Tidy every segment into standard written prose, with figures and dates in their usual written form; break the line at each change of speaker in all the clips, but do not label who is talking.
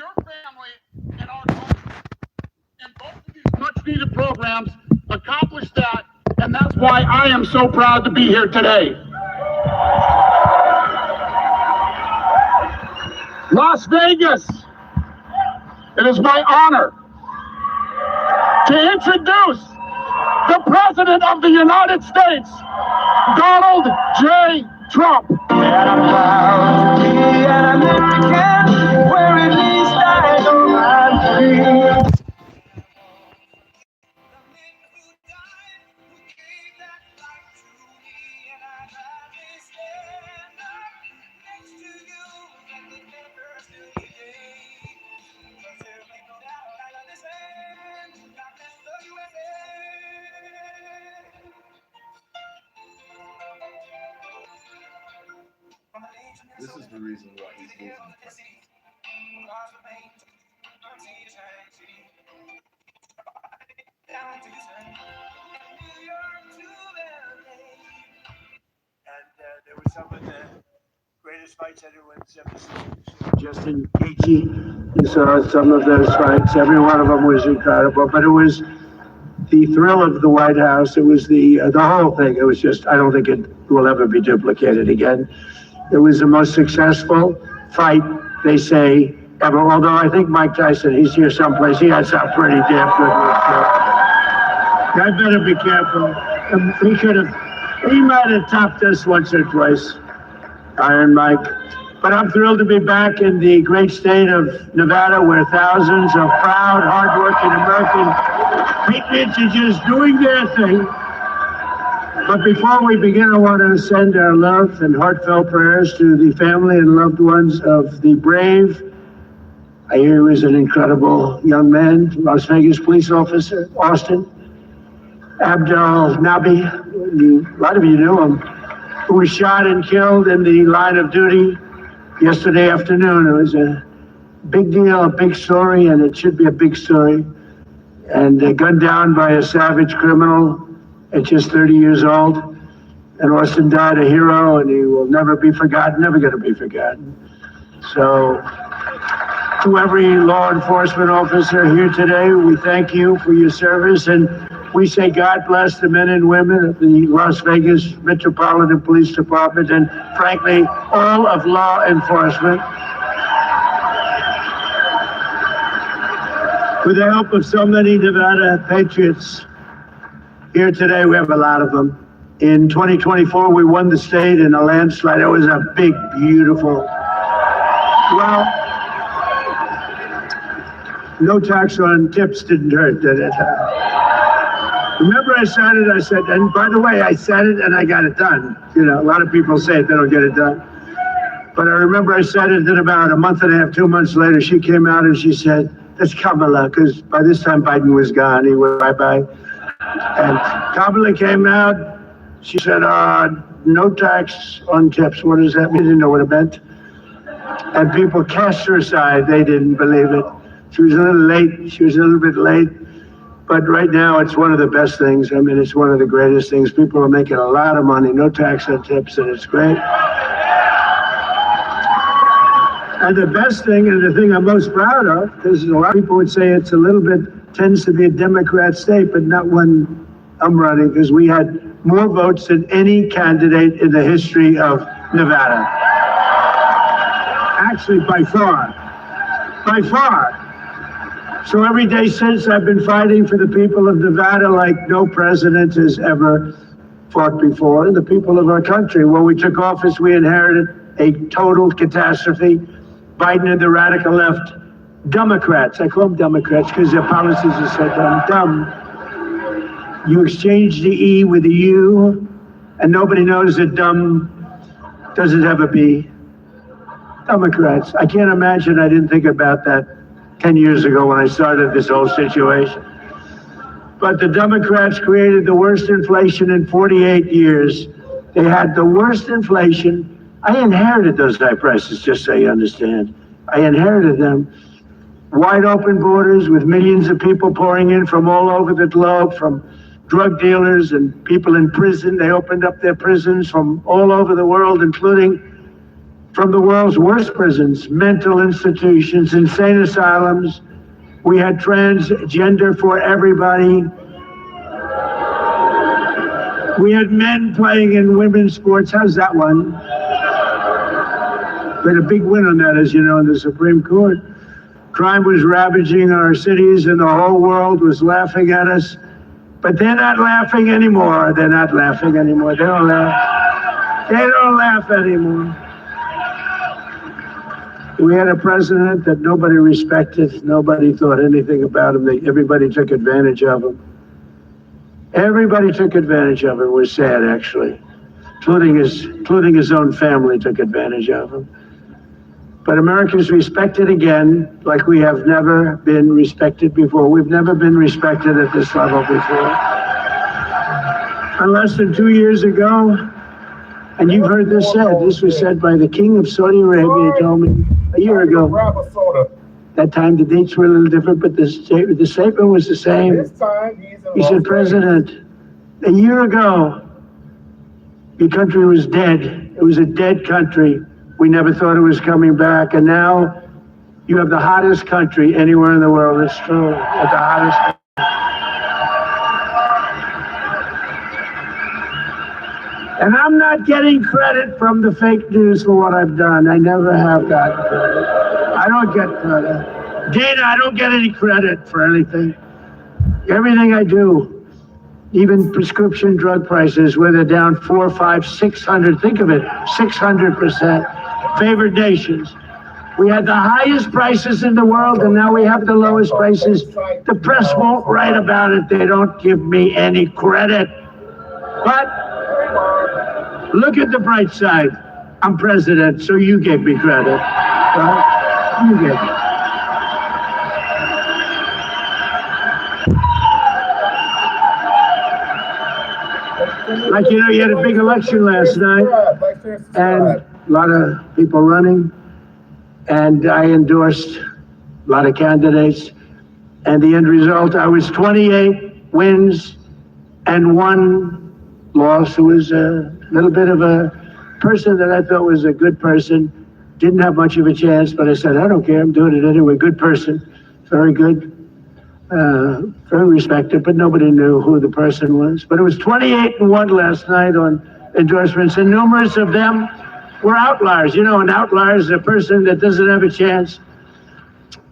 your family and our country. And both of these much-needed programs accomplish that, and that's why I am so proud to be here today. Las Vegas, it is my honor to introduce the President of the United States, Donald J. Trump. And I'm proud to be an American, where at least I know my dream.
This is the reason why he's losing the presidency.
And there was some of the greatest fights anyone's ever seen. Justin Gaethje, you saw some of those fights. Every one of them was incredible. But it was the thrill of the White House. It was the whole thing. It was just, I don't think it will ever be duplicated again. It was the most successful fight, they say, ever. Although I think Mike Tyson, he's here someplace, he had some pretty damn good ones. I better be careful. He might have topped us once or twice, Iron Mike. But I'm thrilled to be back in the great state of Nevada, where thousands of proud, hardworking American patriots are just doing their thing. But before we begin, I want to send our love and heartfelt prayers to the family and loved ones of the brave, I hear he was an incredible young man, Las Vegas police officer, Austin, Abdel Nabi, a lot of you knew him, who was shot and killed in the line of duty yesterday afternoon. It was a big deal, a big story, and it should be a big story. And gunned down by a savage criminal at just 30 years old. And Austin died a hero, and he will never be forgotten, never going to be forgotten. So to every law enforcement officer here today, we thank you for your service, and we say God bless the men and women of the Las Vegas Metropolitan Police Department, and frankly, all of law enforcement. With the help of so many Nevada patriots here today, we have a lot of them. In 2024, we won the state in a landslide. It was a big, beautiful, well, no tax on tips didn't hurt, did it? Remember I said, and by the way, I said it and I got it done. You know, a lot of people say it, they don't get it done. But I remember I said it, then about a month and a half, 2 months later, she came out and she said, that's Kamala, because by this time Biden was gone, he went bye-bye. And Kamala came out, she said, no tax on tips. What does that mean? They didn't know what it meant. And people cast her aside, they didn't believe it. She was a little bit late. But right now, it's one of the best things. I mean, it's one of the greatest things. People are making a lot of money, no tax on tips, and it's great. And the best thing, and the thing I'm most proud of, because a lot of people would say it's a little bit, tends to be a Democrat state, but not when I'm running, because we had more votes than any candidate in the history of Nevada. Actually, by far. By far. So every day since, I've been fighting for the people of Nevada like no president has ever fought before, and the people of our country. When we took office, we inherited a total catastrophe. Biden and the radical left, Democrats, I call them Democrats because their policies are so dumb. You exchange the E with a U, and nobody knows that dumb doesn't have a B. Democrats. I can't imagine I didn't think about that 10 years ago when I started this whole situation. But the Democrats created the worst inflation in 48 years. They had the worst inflation. I inherited those high prices, just so you understand. I inherited them. Wide open borders with millions of people pouring in from all over the globe, from drug dealers and people in prison. They opened up their prisons from all over the world, including from the world's worst prisons, mental institutions, insane asylums. We had transgender for everybody. We had men playing in women's sports. How's that one? We had a big win on that, as you know, in the Supreme Court. Crime was ravaging our cities and the whole world was laughing at us. But they're not laughing anymore. They're not laughing anymore. They don't laugh. They don't laugh anymore. We had a president that nobody respected. Nobody thought anything about him. Everybody took advantage of him. Everybody took advantage of him. It was sad, actually. Including his own family took advantage of him. But Americans respected again like we have never been respected before. We've never been respected at this level before. And less than 2 years ago, and you've heard this said, this was said by the King of Saudi Arabia. He told me a year ago. That time the dates were a little different, but the statement was the same. He said, President, a year ago, your country was dead. It was a dead country. We never thought it was coming back. And now you have the hottest country anywhere in the world. It's true. You have the hottest. And I'm not getting credit from the fake news for what I've done. I never have gotten credit. I don't get credit. Dana, I don't get any credit for anything. Everything I do, even prescription drug prices, where they're down 400, 500, 600, think of it, 600%. Favored nations. We had the highest prices in the world, and now we have the lowest prices. The press won't write about it. They don't give me any credit. But look at the bright side. I'm president, so you gave me credit. Right? You gave me. Like, you know, you had a big election last night, and a lot of people running, and I endorsed a lot of candidates, and the end result, I was 28 wins and 1 loss, who was a little bit of a person that I thought was a good person, didn't have much of a chance, but I said, I don't care, I'm doing it anyway, good person, very good. Very respected, but nobody knew who the person was. But it was 28 and 1 last night on endorsements, and numerous of them were outliers. You know, an outlier is a person that doesn't have a chance.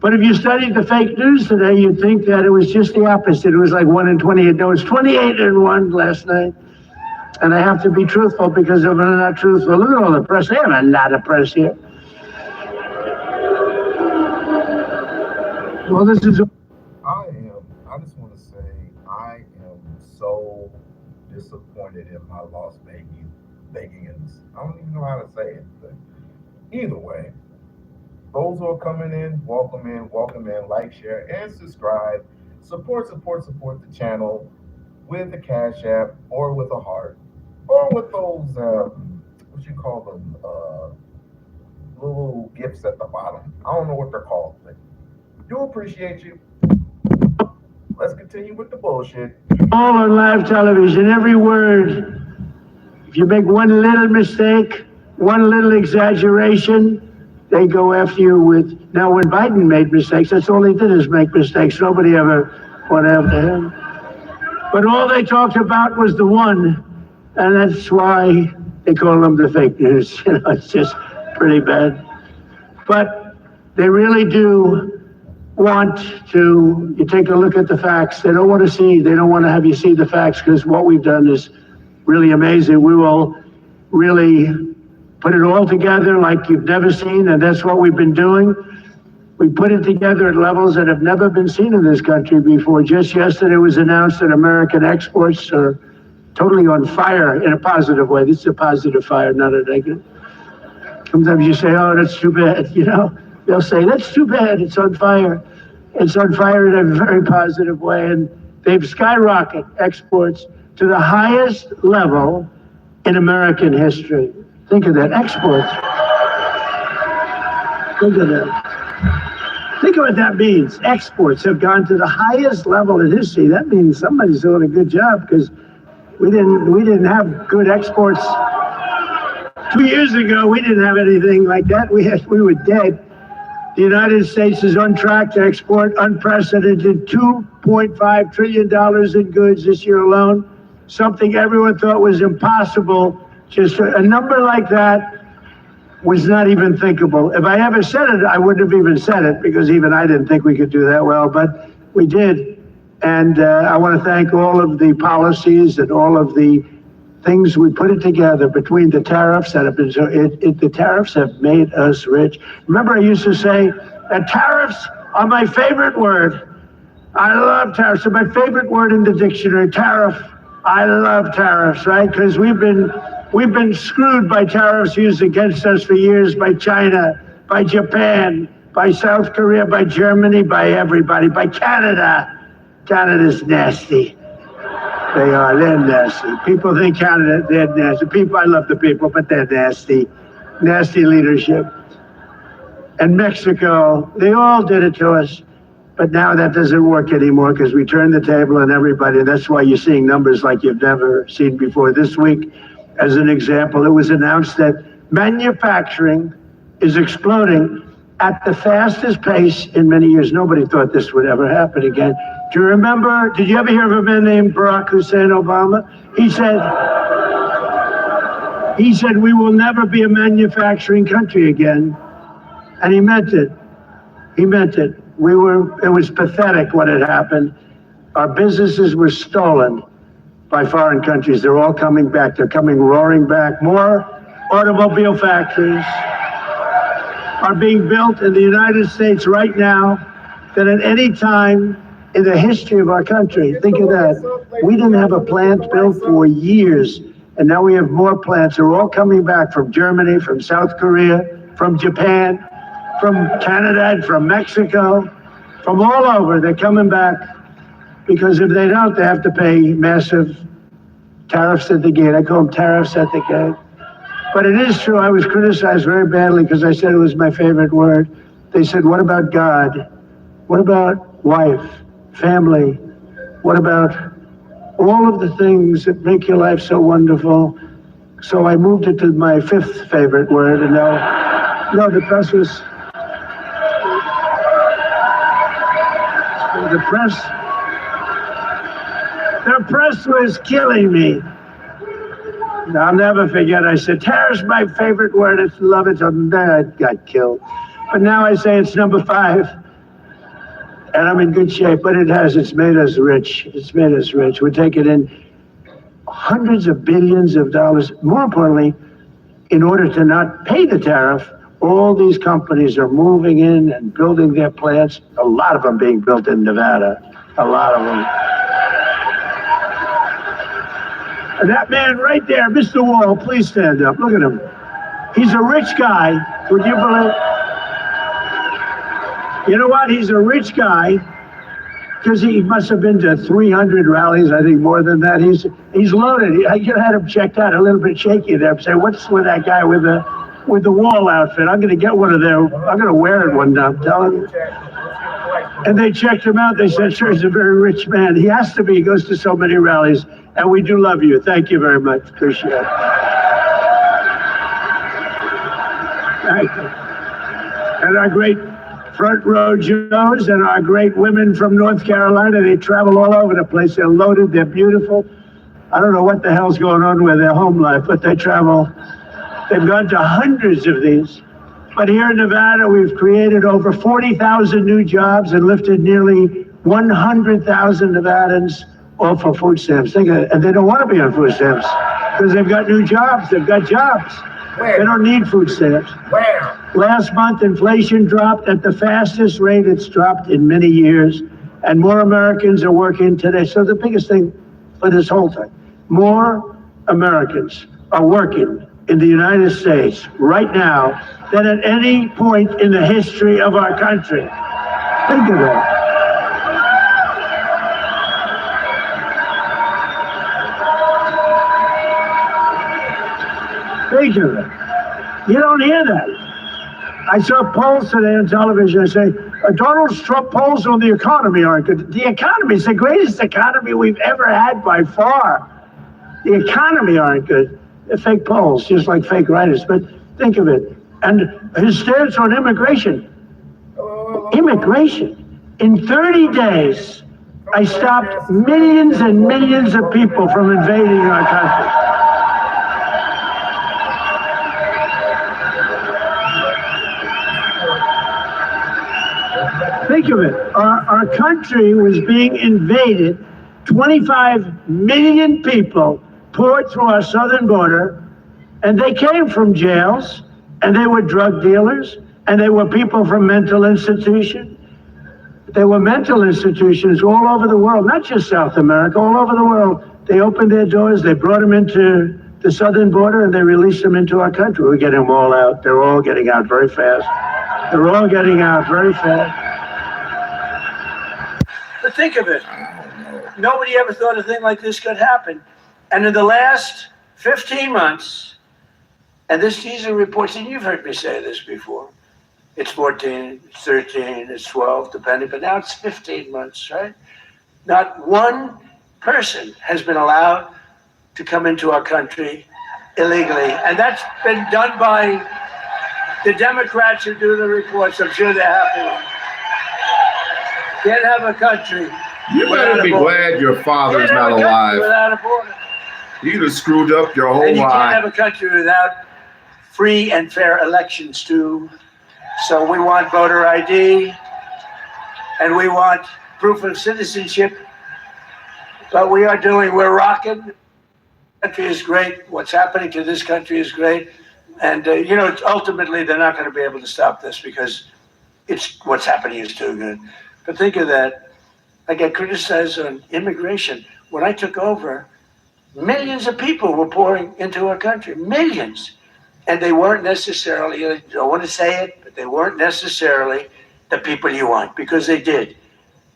But if you studied the fake news today, you'd think that it was just the opposite. It was like 1 in 28. No, it's 28 and 1 last night. And I have to be truthful, because if I'm not truthful, look at all the press. They have a lot of press here. Well, this is...
I just want to say I am so disappointed in my Las Vegas. I don't even know how to say it, but either way, those who are coming in, welcome in, like, share, and subscribe. Support the channel with the Cash App, or with a heart, or with those, what you call them, little gifts at the bottom. I don't know what they're called, but do appreciate you. Let's continue with the bullshit.
All on live television, every word. If you make one little mistake, one little exaggeration, they go after you with... Now, when Biden made mistakes, that's all he did, is make mistakes. Nobody ever went after him. But all they talked about was the one, and that's why they call them the fake news. You know, it's just pretty bad. But they really do want to, you take a look at the facts. They don't want to have you see the facts, because what we've done is really amazing. We will really put it all together like you've never seen, and that's what we've been doing. We put it together at levels that have never been seen in this country before. Just yesterday it was announced that American exports are totally on fire in a positive way. This is a positive fire, not a negative. Sometimes you say, oh, that's too bad, you know. They'll say, that's too bad, it's on fire. It's on fire in a very positive way, and they've skyrocketed exports to the highest level in American history. Think of that, exports. Think of that. Think of what that means. Exports have gone to the highest level in history. That means somebody's doing a good job, because we didn't have good exports 2 years ago, we didn't have anything like that. We were dead. The United States is on track to export unprecedented $2.5 trillion in goods this year alone, something everyone thought was impossible. Just a number like that was not even thinkable. If I ever said it, I wouldn't have even said it, because even I didn't think we could do that well, but we did. And I want to thank all of the policies and all of the things we put it together between the tariffs that have been the tariffs have made us rich. Remember, I used to say that tariffs are my favorite word. I love tariffs. They're my favorite word in the dictionary. Tariff. I love tariffs, right? Because we've been screwed by tariffs used against us for years by China, by Japan, by South Korea, by Germany, by everybody, by Canada. Canada's nasty. They are. They're nasty. People think Canada, they're nasty. People, I love the people, but they're nasty. Nasty leadership. And Mexico, they all did it to us. But now that doesn't work anymore, because we turned the table on everybody. That's why you're seeing numbers like you've never seen before. This week, as an example, it was announced that manufacturing is exploding at the fastest pace in many years. Nobody thought this would ever happen again. Do you remember, did you ever hear of a man named Barack Hussein Obama? He said, we will never be a manufacturing country again. And he meant it. He meant it. It was pathetic what had happened. Our businesses were stolen by foreign countries. They're all coming back. They're coming roaring back. More automobile factories are being built in the United States right now than at any time in the history of our country. Think of that. We didn't have a plant built for years, and now we have more plants. They're all coming back from Germany, from South Korea, from Japan, from Canada, and from Mexico, from all over. They're coming back, because if they don't, they have to pay massive tariffs at the gate. I call them tariffs at the gate. But it is true, I was criticized very badly because I said it was my favorite word. They said, what about God? What about wife, family? What about all of the things that make your life so wonderful? So I moved it to my fifth favorite word, and now, no, the press was killing me. I'll never forget, I said, tariff's my favorite word, I love it, and then I got killed. But now I say it's number 5, and I'm in good shape, but it's made us rich. It's made us rich. We're taking in hundreds of billions of dollars. More importantly, in order to not pay the tariff, all these companies are moving in and building their plants, a lot of them being built in Nevada, a lot of them. And that man right there, Mr. Wall, please stand up. Look at him. He's a rich guy. Would you believe? You know what? He's a rich guy because he must have been to 300 rallies, I think more than that. He's loaded. I had him checked out, a little bit shaky there. Say, what's with that guy with the Wall outfit? I'm going to get one of them. I'm going to wear it one day. I'm telling you. And they checked him out. They said, sure, he's a very rich man. He has to be. He goes to so many rallies. And we do love you. Thank you very much. Appreciate it. Thank you. And our great front row Joes and our great women from North Carolina, they travel all over the place. They're loaded. They're beautiful. I don't know what the hell's going on with their home life, but they travel. They've gone to hundreds of these. But here in Nevada, we've created over 40,000 new jobs and lifted nearly 100,000 Nevadans off of food stamps. Think of it. And they don't want to be on food stamps because they've got new jobs. They've got jobs. Where? They don't need food stamps.
Where?
Last month, inflation dropped at the fastest rate it's dropped in many years, and more Americans are working today. So the biggest thing for this whole thing, more Americans are working in the United States right now than at any point in the history of our country. Think of that. Think of it. You don't hear that. I saw polls today on television. I say, Donald Trump polls on the economy aren't good. The economy is the greatest economy we've ever had by far. The economy aren't good. They're fake polls, just like fake writers. But think of it. And his stance on immigration. In 30 days, I stopped millions and millions of people from invading our country. Think of it. Our country was being invaded. 25 million people poured through our southern border, and they came from jails, and they were drug dealers, and they were people from mental institutions. There were mental institutions all over the world, not just South America, all over the world. They opened their doors, they brought them into the southern border, and they released them into our country. We're getting them all out. They're all getting out very fast. They're all getting out very fast. But think of it. Nobody ever thought a thing like this could happen. And in the last 15 months, and these are reports, and you've heard me say this before, it's 14, it's 13, it's 12, depending, but now it's 15 months, right? Not one person has been allowed to come into our country illegally. And that's been done by the Democrats who do the reports. I'm sure they're happy. Can't have a country.
You better be glad your father is not alive.
Without a border.
You'd have screwed up your whole life.
And you can't have a country without free and fair elections too. So we want voter ID, and we want proof of citizenship. But we're rocking. The country is great. What's happening to this country is great. And, ultimately, they're not going to be able to stop this because what's happening is too good. But think of that. I get criticized on immigration. When I took over, millions of people were pouring into our country. Millions. And they weren't necessarily, I don't want to say it, but they weren't necessarily the people you want, because they did.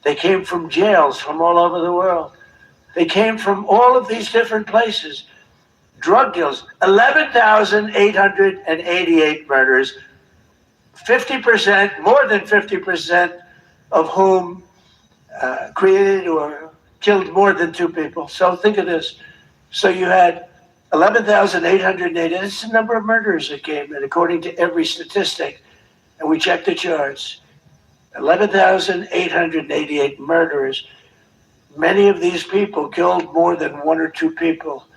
They came from jails from all over the world. They came from all of these different places. Drug deals, 11,888 murders, 50%, more than 50% of whom created or killed more than two people. So think of this. So you had 11,880. That's the number of murders that came in, according to every statistic. And we checked the charts. 11,888 murderers. Many of these people killed more than one or two people.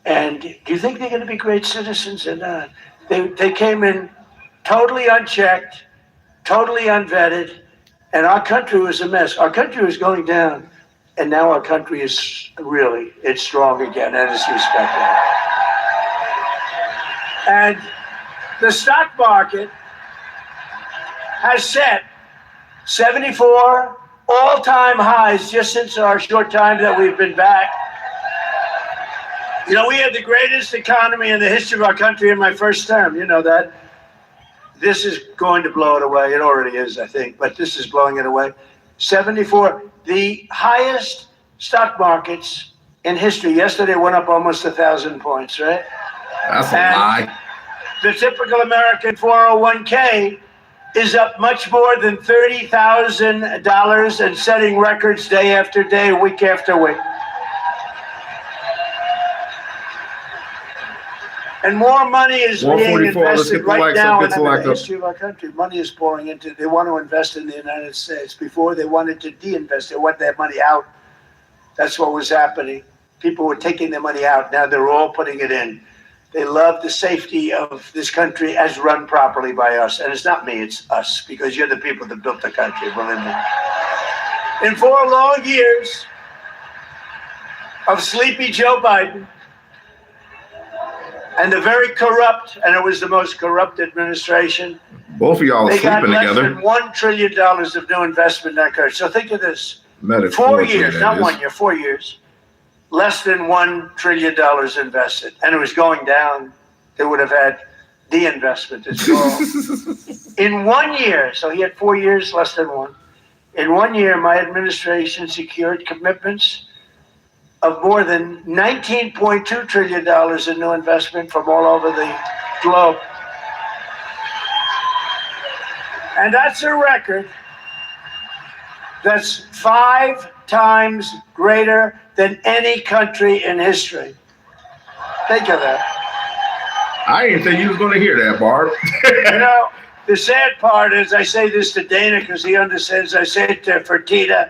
And do you think they're going to be great citizens or not? They came in totally unchecked, totally unvetted, and our country was a mess. Our country was going down, and now our country is it's strong again and it's respected. And the stock market has set 74 all-time highs just since our short time that we've been back. We had the greatest economy in the history of our country in my first term. You know that. This is going to blow it away. It already is, I think, but this is blowing it away. 74, the highest stock markets in history. Yesterday went up almost 1,000 points, right?
That's a lie.
The typical American 401k is up much more than $30,000 and setting records day after day, week after week. And more money is being invested right now in the history of our country. Money is pouring into. They want to invest in the United States. Before, they wanted to de-invest. They want their money out. That's what was happening. People were taking their money out. Now they're all putting it in. They love the safety of this country as run properly by us. And it's not me, it's us, because you're the people that built the country, believe me. In 4 long years of sleepy Joe Biden, and the very corrupt, and it was the most corrupt administration.
Both of y'all are sleeping together. They got less
than $1 trillion of new investment in that country. So think of this. 4 years, not 1 year, 4 years. Less than $1 trillion invested. And it was going down. They would have had de-investment as well. In 1 year, so he had 4 years, less than one. In 1 year, my administration secured commitments of more than $19.2 trillion in new investment from all over the globe. And that's a record that's 5 times greater than any country in history. Think of that.
I didn't think you was going to hear that, Barb.
You know, the sad part is I say this to Dana because he understands. I say it to Fertitta.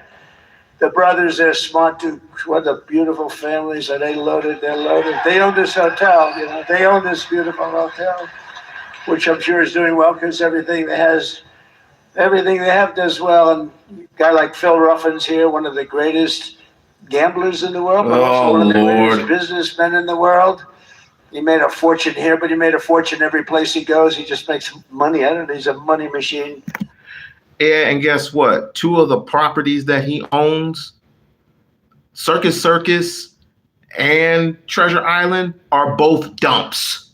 The brothers, they're smart too. What a beautiful families. Are they loaded? They're loaded. They own this hotel, you know. They own this beautiful hotel, which I'm sure is doing well because everything they have does well. And a guy like Phil Ruffin's here, one of the greatest gamblers in the world, but also one of the greatest businessmen in the world. He made a fortune here, but he made a fortune every place he goes. He just makes money out of it. He's a money machine.
Yeah, and guess what? 2 of the properties that he owns, Circus and Treasure Island, are both dumps.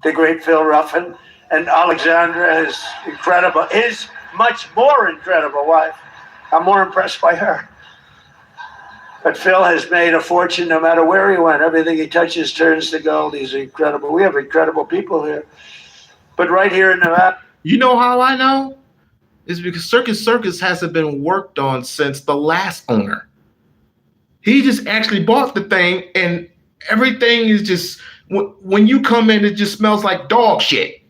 The great Phil Ruffin. And Alexandra is incredible. His much more incredible wife. I'm more impressed by her. But Phil has made a fortune no matter where he went. Everything he touches turns to gold. He's incredible. We have incredible people here. But right here in Nevada.
You know how I know? It's because Circus hasn't been worked on since the last owner. He just actually bought the thing, and everything is just, when you come in, it just smells like dog shit.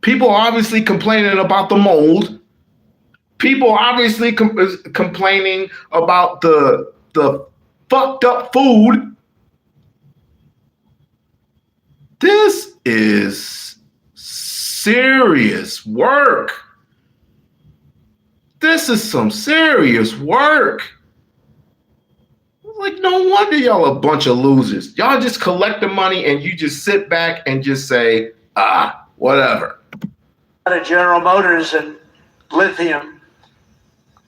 People are obviously complaining about the mold. People are obviously complaining about the fucked up food. This is serious work. This is some serious work. Like, no wonder y'all a bunch of losers. Y'all just collect the money and you just sit back and just say, whatever.
General Motors and lithium.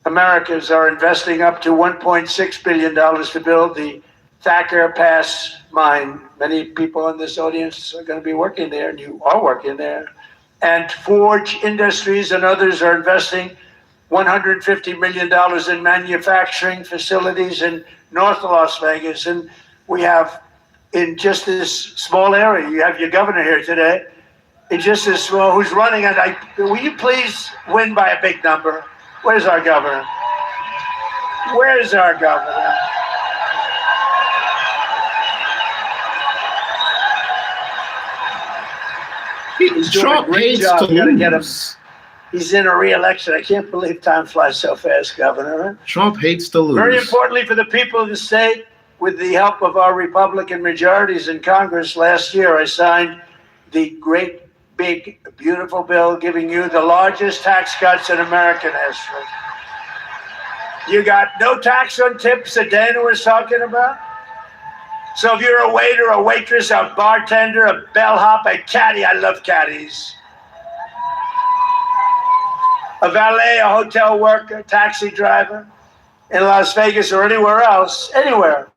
Americans are investing up to $1.6 billion to build the Thacker Pass mine. Many people in this audience are going to be working there, and you are working there. And Forge Industries and others are investing $150 million in manufacturing facilities in North Las Vegas. And we have, in just this small area, you have your governor here today, in just this small, who's running, and will you please win by a big number? Where's our governor? Where's our governor?
Trump hates to lose.
He's in a re-election. I can't believe time flies so fast, Governor.
Trump hates to lose.
Very importantly for the people of the state, with the help of our Republican majorities in Congress last year, I signed the great, big, beautiful bill giving you the largest tax cuts in American history. You got no tax on tips that Dana was talking about. So if you're a waiter, a waitress, a bartender, a bellhop, a caddy, I love caddies. A valet, a hotel worker, taxi driver in Las Vegas or anywhere else, anywhere,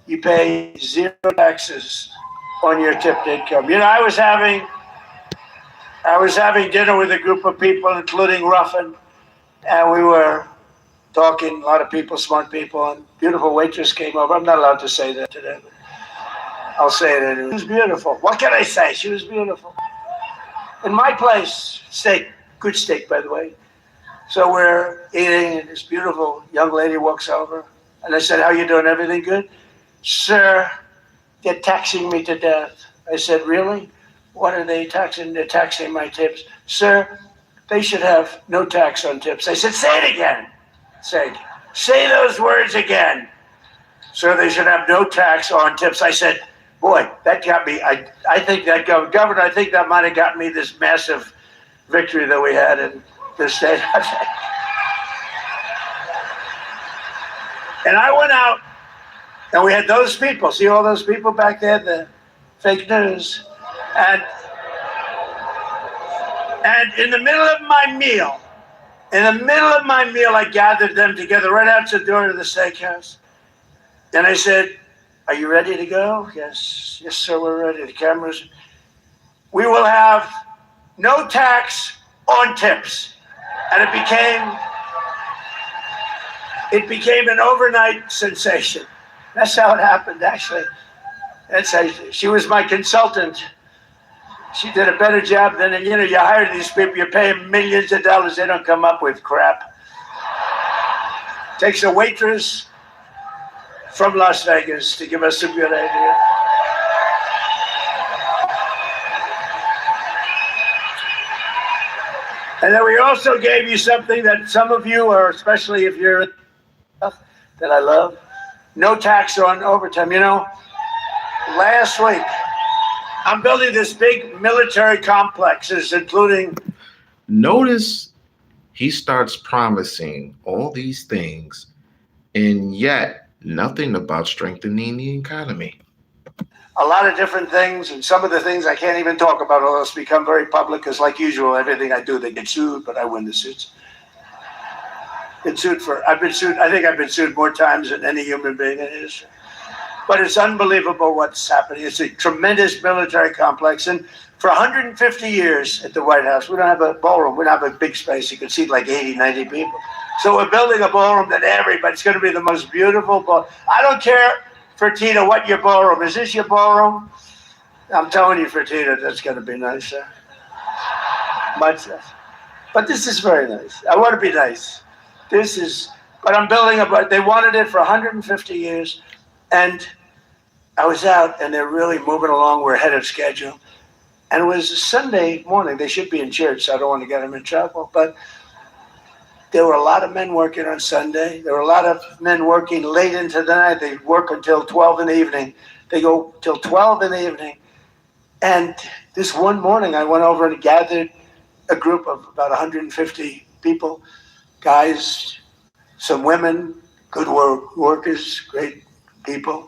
you pay 0 taxes on your tipped income. You know, I was having dinner with a group of people, including Ruffin, and we were talking, a lot of people, smart people, and beautiful waitress came over. I'm not allowed to say that today, but I'll say it anyway. She was beautiful. What can I say? She was beautiful. In my place, steak, good steak, by the way. So we're eating, and this beautiful young lady walks over, and I said, how you doing? Everything good? Sir, they're taxing me to death. I said, really? What are they taxing? They're taxing my tips. Sir, they should have no tax on tips. I said, say it again. Say those words again. Sir, they should have no tax on tips. I said, boy, that got me. I think that, Governor, I think that might have gotten me this massive victory that we had in this state. And I went out, and we had those people. See all those people back there, the fake news. And in the middle of my meal, I gathered them together right out the door of the steakhouse. And I said, are you ready to go? Yes, sir, we're ready. The cameras. We will have no tax on tips. And it became an overnight sensation. That's how it happened, actually. She was my consultant. She did a better job than, you hire these people, you pay them millions of dollars, they don't come up with crap. Takes a waitress from Las Vegas to give us a good idea. And then we also gave you something that some of you, or especially if you're that I love, no tax on overtime. You know, last week, I'm building this big military complexes, including.
Notice he starts promising all these things, and yet nothing about strengthening the economy.
A lot of different things, and some of the things I can't even talk about, or else become very public, because like usual, everything I do, they get sued, but I win the suits. I've been sued, I think I've been sued more times than any human being in history. But it's unbelievable what's happening. It's a tremendous military complex, and for 150 years at the White House, we don't have a ballroom. We don't have a big space. You can seat like 80, 90 people. So we're building a ballroom that everybody's going to be the most beautiful ballroom. I don't care, Fertitta, what your ballroom is. This your ballroom? I'm telling you, Fertitta, that's going to be nicer. Much nicer. But this is very nice. I want to be nice. But I'm building they wanted it for 150 years. And I was out, and they're really moving along. We're ahead of schedule. And it was a Sunday morning. They should be in church, so I don't want to get them in trouble. But there were a lot of men working on Sunday. There were a lot of men working late into the night. They work until 12 in the evening. They go till 12 in the evening. And this one morning, I went over and gathered a group of about 150 people, guys, some women, good workers, great people.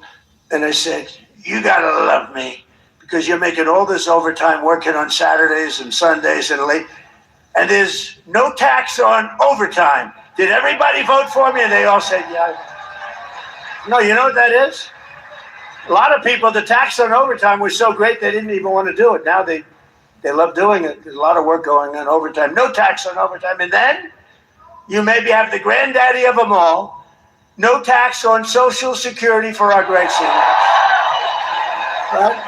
And I said, you got to love me, because you're making all this overtime working on Saturdays and Sundays and late. And there's no tax on overtime. Did everybody vote for me? And they all said, yeah. No, you know what that is? A lot of people, the tax on overtime was so great they didn't even want to do it. Now they love doing it. There's a lot of work going on overtime. No tax on overtime. And then you maybe have the granddaddy of them all, no tax on Social Security for our great seniors. Right?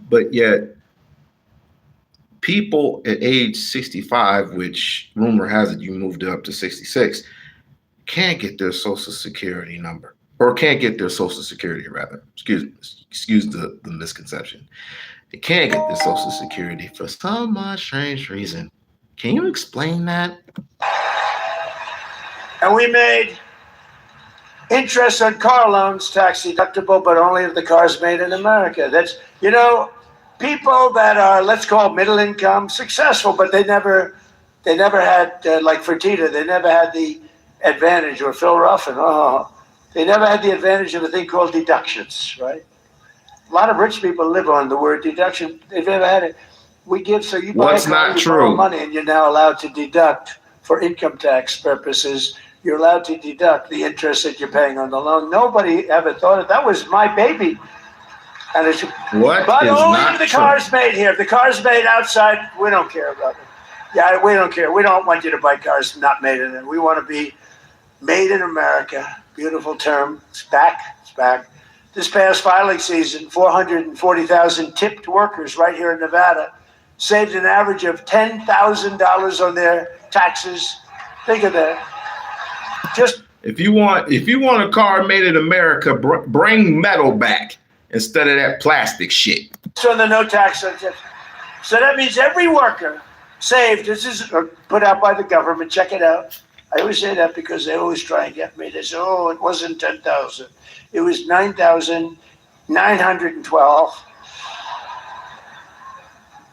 But yet, people at age 65, which rumor has it you moved up to 66, can't get their Social Security number, or can't get their Social Security, rather. Excuse the misconception. They can't get their Social Security for some strange reason. Can you explain that?
And we made interest on car loans tax deductible, but only if the car's made in America. That's, you know, people that are, let's call middle income, successful, but they never had, like Fertitta, they never had the advantage, or Phil Ruffin, they never had the advantage of a thing called deductions, right? A lot of rich people live on the word deduction. They've never had it. We give, so you buy
What's not true?
Money, and you're now allowed to deduct for income tax purposes. You're allowed to deduct the interest that you're paying on the loan. Nobody ever thought it. That was my baby. And it's, but only if the car's made here. If the car's made outside, we don't care about it. Yeah, we don't care. We don't want you to buy cars not made in it. We want to be made in America. Beautiful term. It's back. It's back. This past filing season, 440,000 tipped workers right here in Nevada saved an average of $10,000 on their taxes. Think of that. Just
if you want a car made in America, bring metal back instead of that plastic shit.
So the no tax. So that means every worker saved. This is put out by the government. Check it out. I always say that because they always try and get me. They say, "Oh, it wasn't 10,000. It was 9,912."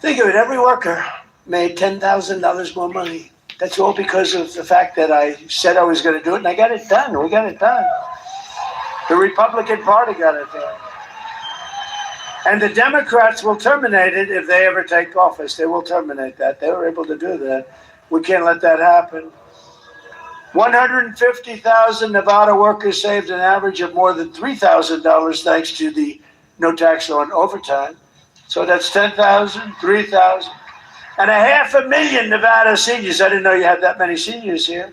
Think of it. Every worker made $10,000 more money. That's all because of the fact that I said I was going to do it, and I got it done. We got it done. The Republican Party got it done. And the Democrats will terminate it if they ever take office. They will terminate that. They were able to do that. We can't let that happen. 150,000 Nevada workers saved an average of more than $3,000 thanks to the no tax on overtime. So that's 10,000, 3,000. And 500,000 Nevada seniors, I didn't know you had that many seniors here,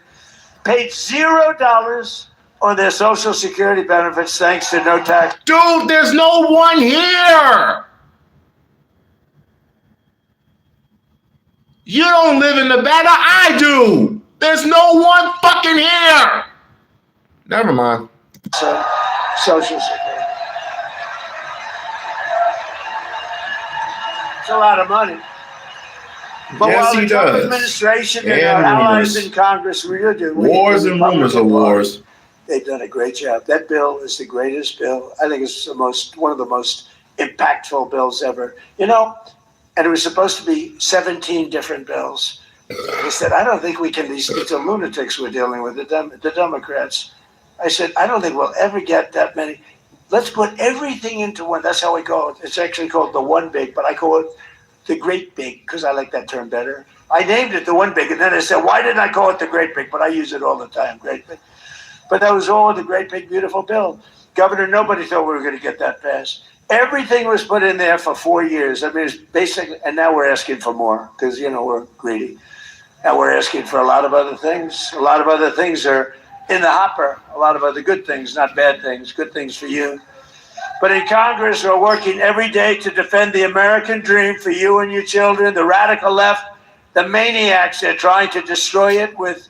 paid $0 on their Social Security benefits thanks to no tax.
Dude, there's no one here. You don't live in Nevada, I do. There's no one fucking here. Never mind.
Social Security. It's a lot of money. But
Yes,
while
he
the Trump
does.
administration and
And
our allies
rumors.
in Congress really do,
Wars and rumors of wars.
they've done a great job. That bill is the greatest bill. I think it's one of the most impactful bills ever. You know, and it was supposed to be 17 different bills. He said, I don't think we can, these are lunatics we're dealing with, the Democrats. I said, I don't think we'll ever get that many. Let's put everything into one. That's how we call it. It's actually called the one big, but I call it the great big because I like that term better. I named it the one big, and then I said, why didn't I call it the great big? But I use it all the time, great big. But that was all the great big beautiful bill. Governor, nobody thought we were going to get that passed. Everything was put in there for 4 years. I mean, it's basically, and now we're asking for more because, you know, we're greedy. Now we're asking for a lot of other things. A lot of other things are in the hopper. A lot of other good things, not bad things, good things for you. But in Congress, we're working every day to defend the American dream for you and your children. The radical left, the maniacs, they're trying to destroy it with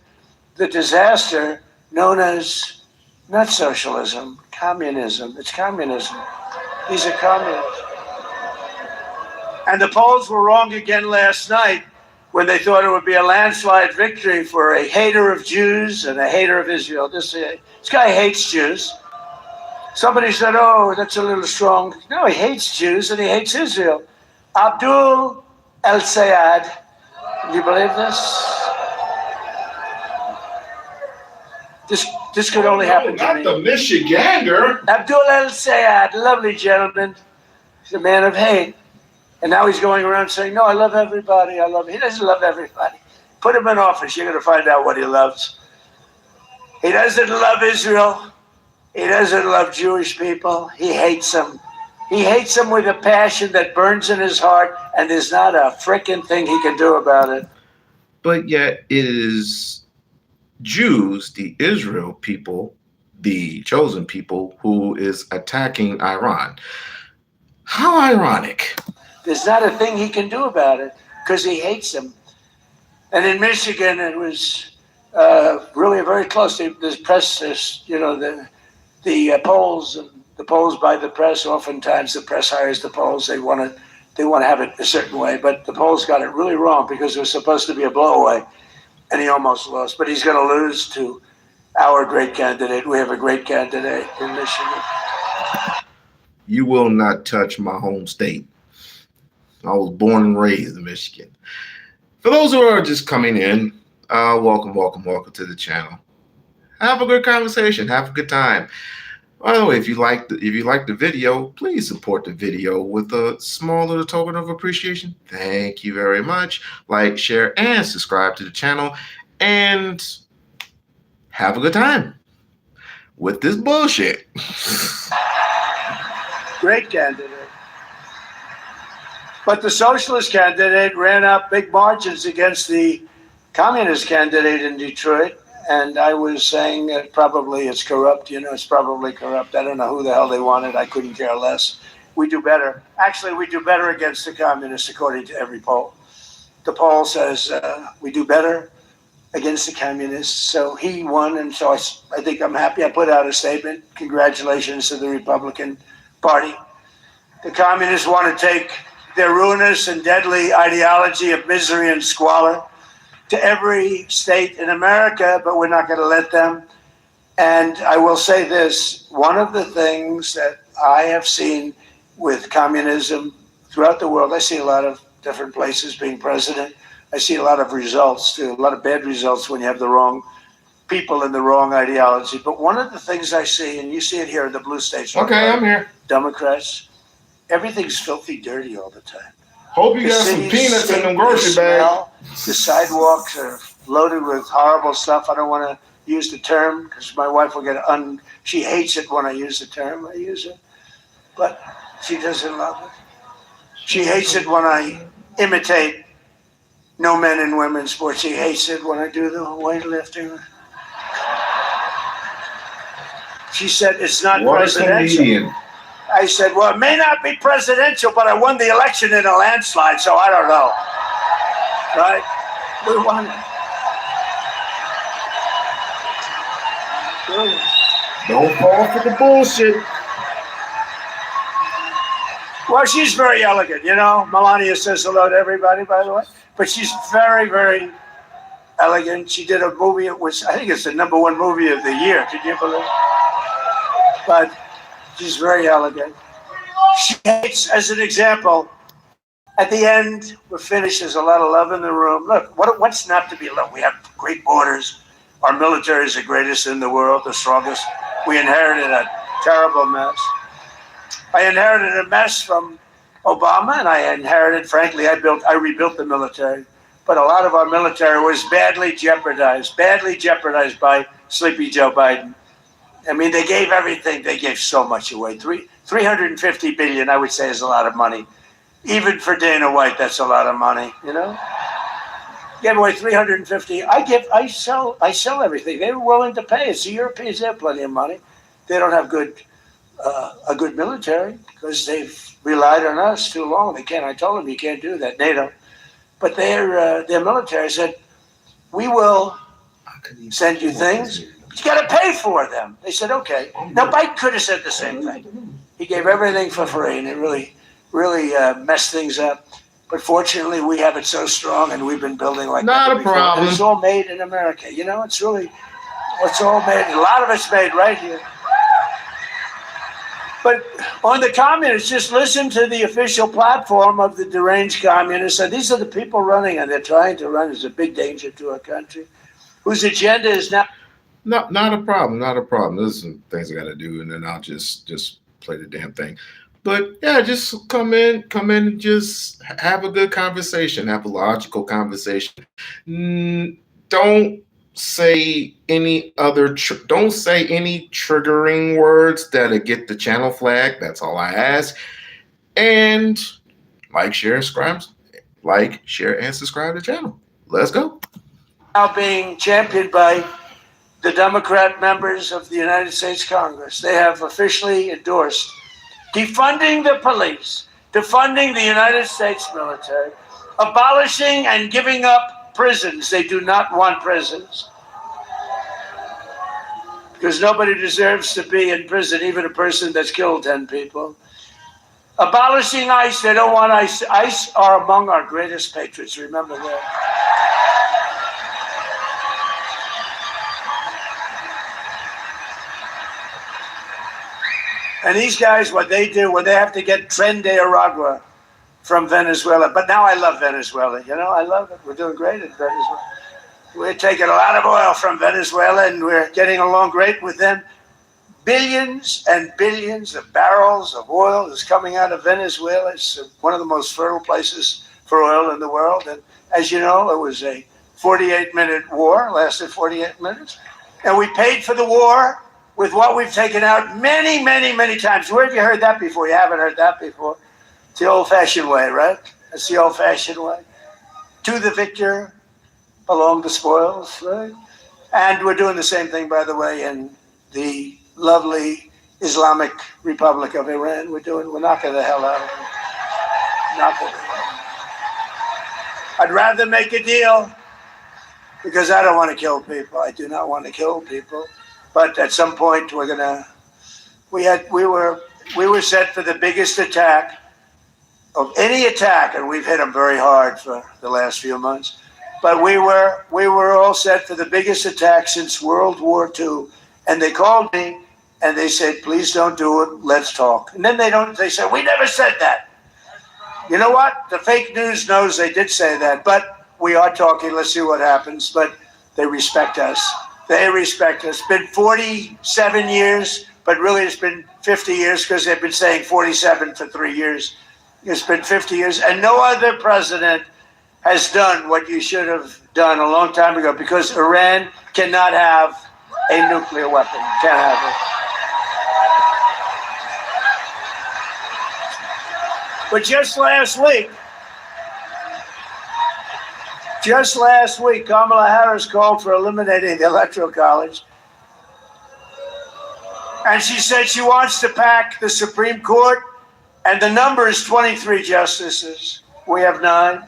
the disaster known as not socialism, communism. It's communism. These are communists. And the polls were wrong again last night when they thought it would be a landslide victory for a hater of Jews and a hater of Israel. This guy hates Jews. Somebody said, oh, that's a little strong. No, he hates Jews and he hates Israel. Abdul el-Sayed. Do you believe this? This could only happen to me.
Not the Michigander.
Abdul el-Sayed, lovely gentleman. He's a man of hate. And now he's going around saying, no, I love everybody. I love him. He doesn't love everybody. Put him in office. You're going to find out what he loves. He doesn't love Israel. He doesn't love Jewish people. He hates them. He hates them with a passion that burns in his heart, and there's not a frickin' thing he can do about it.
But yet it is Jews, the Israel people, the chosen people, who is attacking Iran. How ironic.
There's not a thing he can do about it because he hates them. And in Michigan, it was really very close. There's press, you know, the polls, and the polls by the press. Oftentimes, the press hires the polls. They want to have it a certain way, but the polls got it really wrong because it was supposed to be a blowaway, and he almost lost. But he's going to lose to our great candidate. We have a great candidate in Michigan.
You will not touch my home state. I was born and raised in Michigan. For those who are just coming in, welcome to the channel. Have a good conversation. Have a good time. By the way, if you like the video, please support the video with a small little token of appreciation. Thank you very much. Like, share, and subscribe to the channel. And have a good time with this bullshit.
Great candidate. But the socialist candidate ran up big margins against the communist candidate in Detroit. And I was saying that probably it's corrupt. You know, it's probably corrupt. I don't know who the hell they wanted. I couldn't care less. We do better. Actually, we do better against the communists, according to every poll. The poll says we do better against the communists. So he won, and so I think I'm happy. I put out a statement. Congratulations to the Republican Party. The communists want to take their ruinous and deadly ideology of misery and squalor to every state in America, but we're not going to let them. And I will say this, one of the things that I have seen with communism throughout the world, I see a lot of different places being president. I see a lot of results too, a lot of bad results when you have the wrong people and the wrong ideology. But one of the things I see, and you see it here in the blue states.
Okay, I'm here.
Democrats, everything's filthy dirty all the time.
Hope you got some peanuts in them grocery bags.
The sidewalks are loaded with horrible stuff. I don't want to use the term because my wife will get she hates it when I use the term. I use it, but she doesn't love it. She hates it when I imitate no men and women sports. She hates it when I do the weightlifting. She said it's not presidential. I said, well, it may not be presidential, but I won the election in a landslide, so I don't know. Right? We won it.
Don't fall for the bullshit.
Well, she's very elegant, you know. Melania says hello to everybody, by the way. But she's very, very elegant. She did a movie. It was, I think it's the #1 movie of the year. Can you believe it? But she's very elegant. She hates, as an example, at the end, we're finished. There's a lot of love in the room. Look, what's not to be loved? We have great borders. Our military is the greatest in the world, the strongest. We inherited a terrible mess. I inherited a mess from Obama, and I inherited, frankly, I rebuilt the military. But a lot of our military was badly jeopardized by Sleepy Joe Biden. I mean, they gave everything. They gave so much away. $350 billion, I would say, is a lot of money. Even for Dana White, that's a lot of money, you know? Gave away 350. I sell everything. They were willing to pay. It's the Europeans, they have plenty of money. They don't have a good military because they've relied on us too long. They can't. I told them you can't do that, NATO. But their military said, we will send you things. You got to pay for them. They said, okay. Now, Biden could have said the same thing. He gave everything for free, and it really messed things up. But fortunately, we have it so strong, and we've been building like
Not
that.
a problem.
And it's all made in America. You know, it's all made. A lot of it's made right here. But on the communists, just listen to the official platform of the deranged communists. And these are the people running, and they're trying to run as a big danger to our country, whose agenda is not.
Not a problem. Not a problem. There's some things I got to do, and then I'll just play the damn thing. But yeah, just come in, and just have a good conversation, have a logical conversation. Don't say any triggering words that'll get the channel flag. That's all I ask. And share, and subscribe to the channel. Let's go.
Now being championed by the Democrat members of the United States Congress. They have officially endorsed defunding the police, defunding the United States military, abolishing and giving up prisons. They do not want prisons because nobody deserves to be in prison, even a person that's killed 10 people. Abolishing ICE. They don't want ICE. ICE are among our greatest patriots. Remember that. And these guys, what they do, when they have to get Tren de Aragua from Venezuela. But now I love Venezuela. You know, I love it. We're doing great in Venezuela. We're taking a lot of oil from Venezuela, and we're getting along great with them. Billions and billions of barrels of oil is coming out of Venezuela. It's one of the most fertile places for oil in the world. And as you know, it was a 48-minute war, lasted 48 minutes. And we paid for the war with what we've taken out many, many, many times. Where have you heard that before? You haven't heard that before. It's the old-fashioned way, right? It's the old-fashioned way. To the victor belong the spoils, right? And we're doing the same thing, by the way, in the lovely Islamic Republic of Iran. We're knocking the hell out of them. I'd rather make a deal because I don't want to kill people. I do not want to kill people. But at some point, we were set for the biggest attack of any attack, and we've hit them very hard for the last few months. But we were all set for the biggest attack since World War II. And they called me and they said, please don't do it. Let's talk. And then they said, we never said that. You know what? The fake news knows they did say that, but we are talking. Let's see what happens. But they respect us. They respect us. It's been 47 years, but really it's been 50 years because they've been saying 47 for 3 years. It's been 50 years. And no other president has done what you should have done a long time ago because Iran cannot have a nuclear weapon. Can't have it. But just last week, Kamala Harris called for eliminating the Electoral College. And she said she wants to pack the Supreme Court, and the number is 23 justices. We have 9.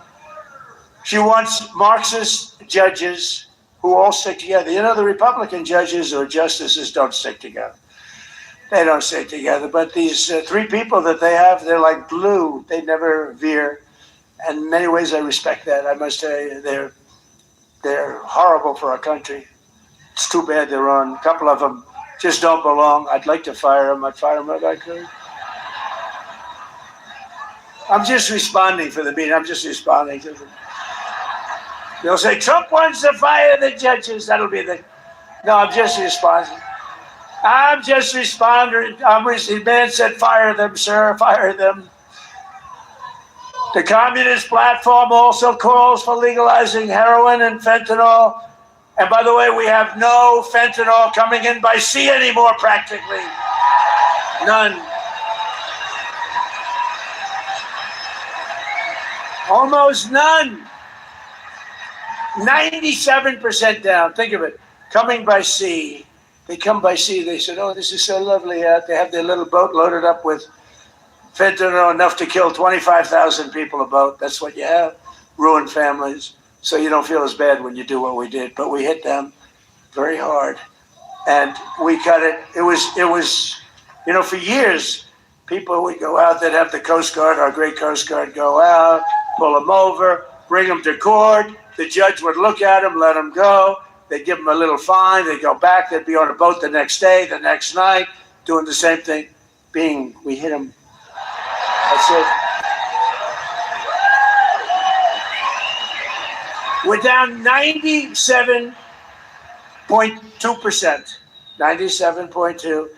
She wants Marxist judges who all stick together. You know, the Republican judges or justices don't stick together. They don't stay together, but these three people that they have, they're like glue. They never veer. And in many ways, I respect that. I must tell you, they're horrible for our country. It's too bad they're on. A couple of them just don't belong. I'd like to fire them. I'd fire them if I could. I'm just responding for the meeting. I'm just responding to them. They'll say, Trump wants to fire the judges. That'll be the... No, I'm just responding. I'm just responding. The man said, fire them, sir, fire them. The Communist platform also calls for legalizing heroin and fentanyl. And by the way, we have no fentanyl coming in by sea anymore, practically. None. Almost none. 97% down. Think of it. Coming by sea. They come by sea. They said, oh, this is so lovely out. They have their little boat loaded up with fentanyl, enough to kill 25,000 people a boat. That's what you have. Ruined families. So you don't feel as bad when you do what we did. But we hit them very hard. And we cut it. It was, for years, people would go out, they'd have the Coast Guard, our great Coast Guard, go out, pull them over, bring them to court. The judge would look at them, let them go. They'd give them a little fine. They'd go back. They'd be on a boat the next day, the next night, doing the same thing. We hit them. That's it. We're down 97.2%. 97.2.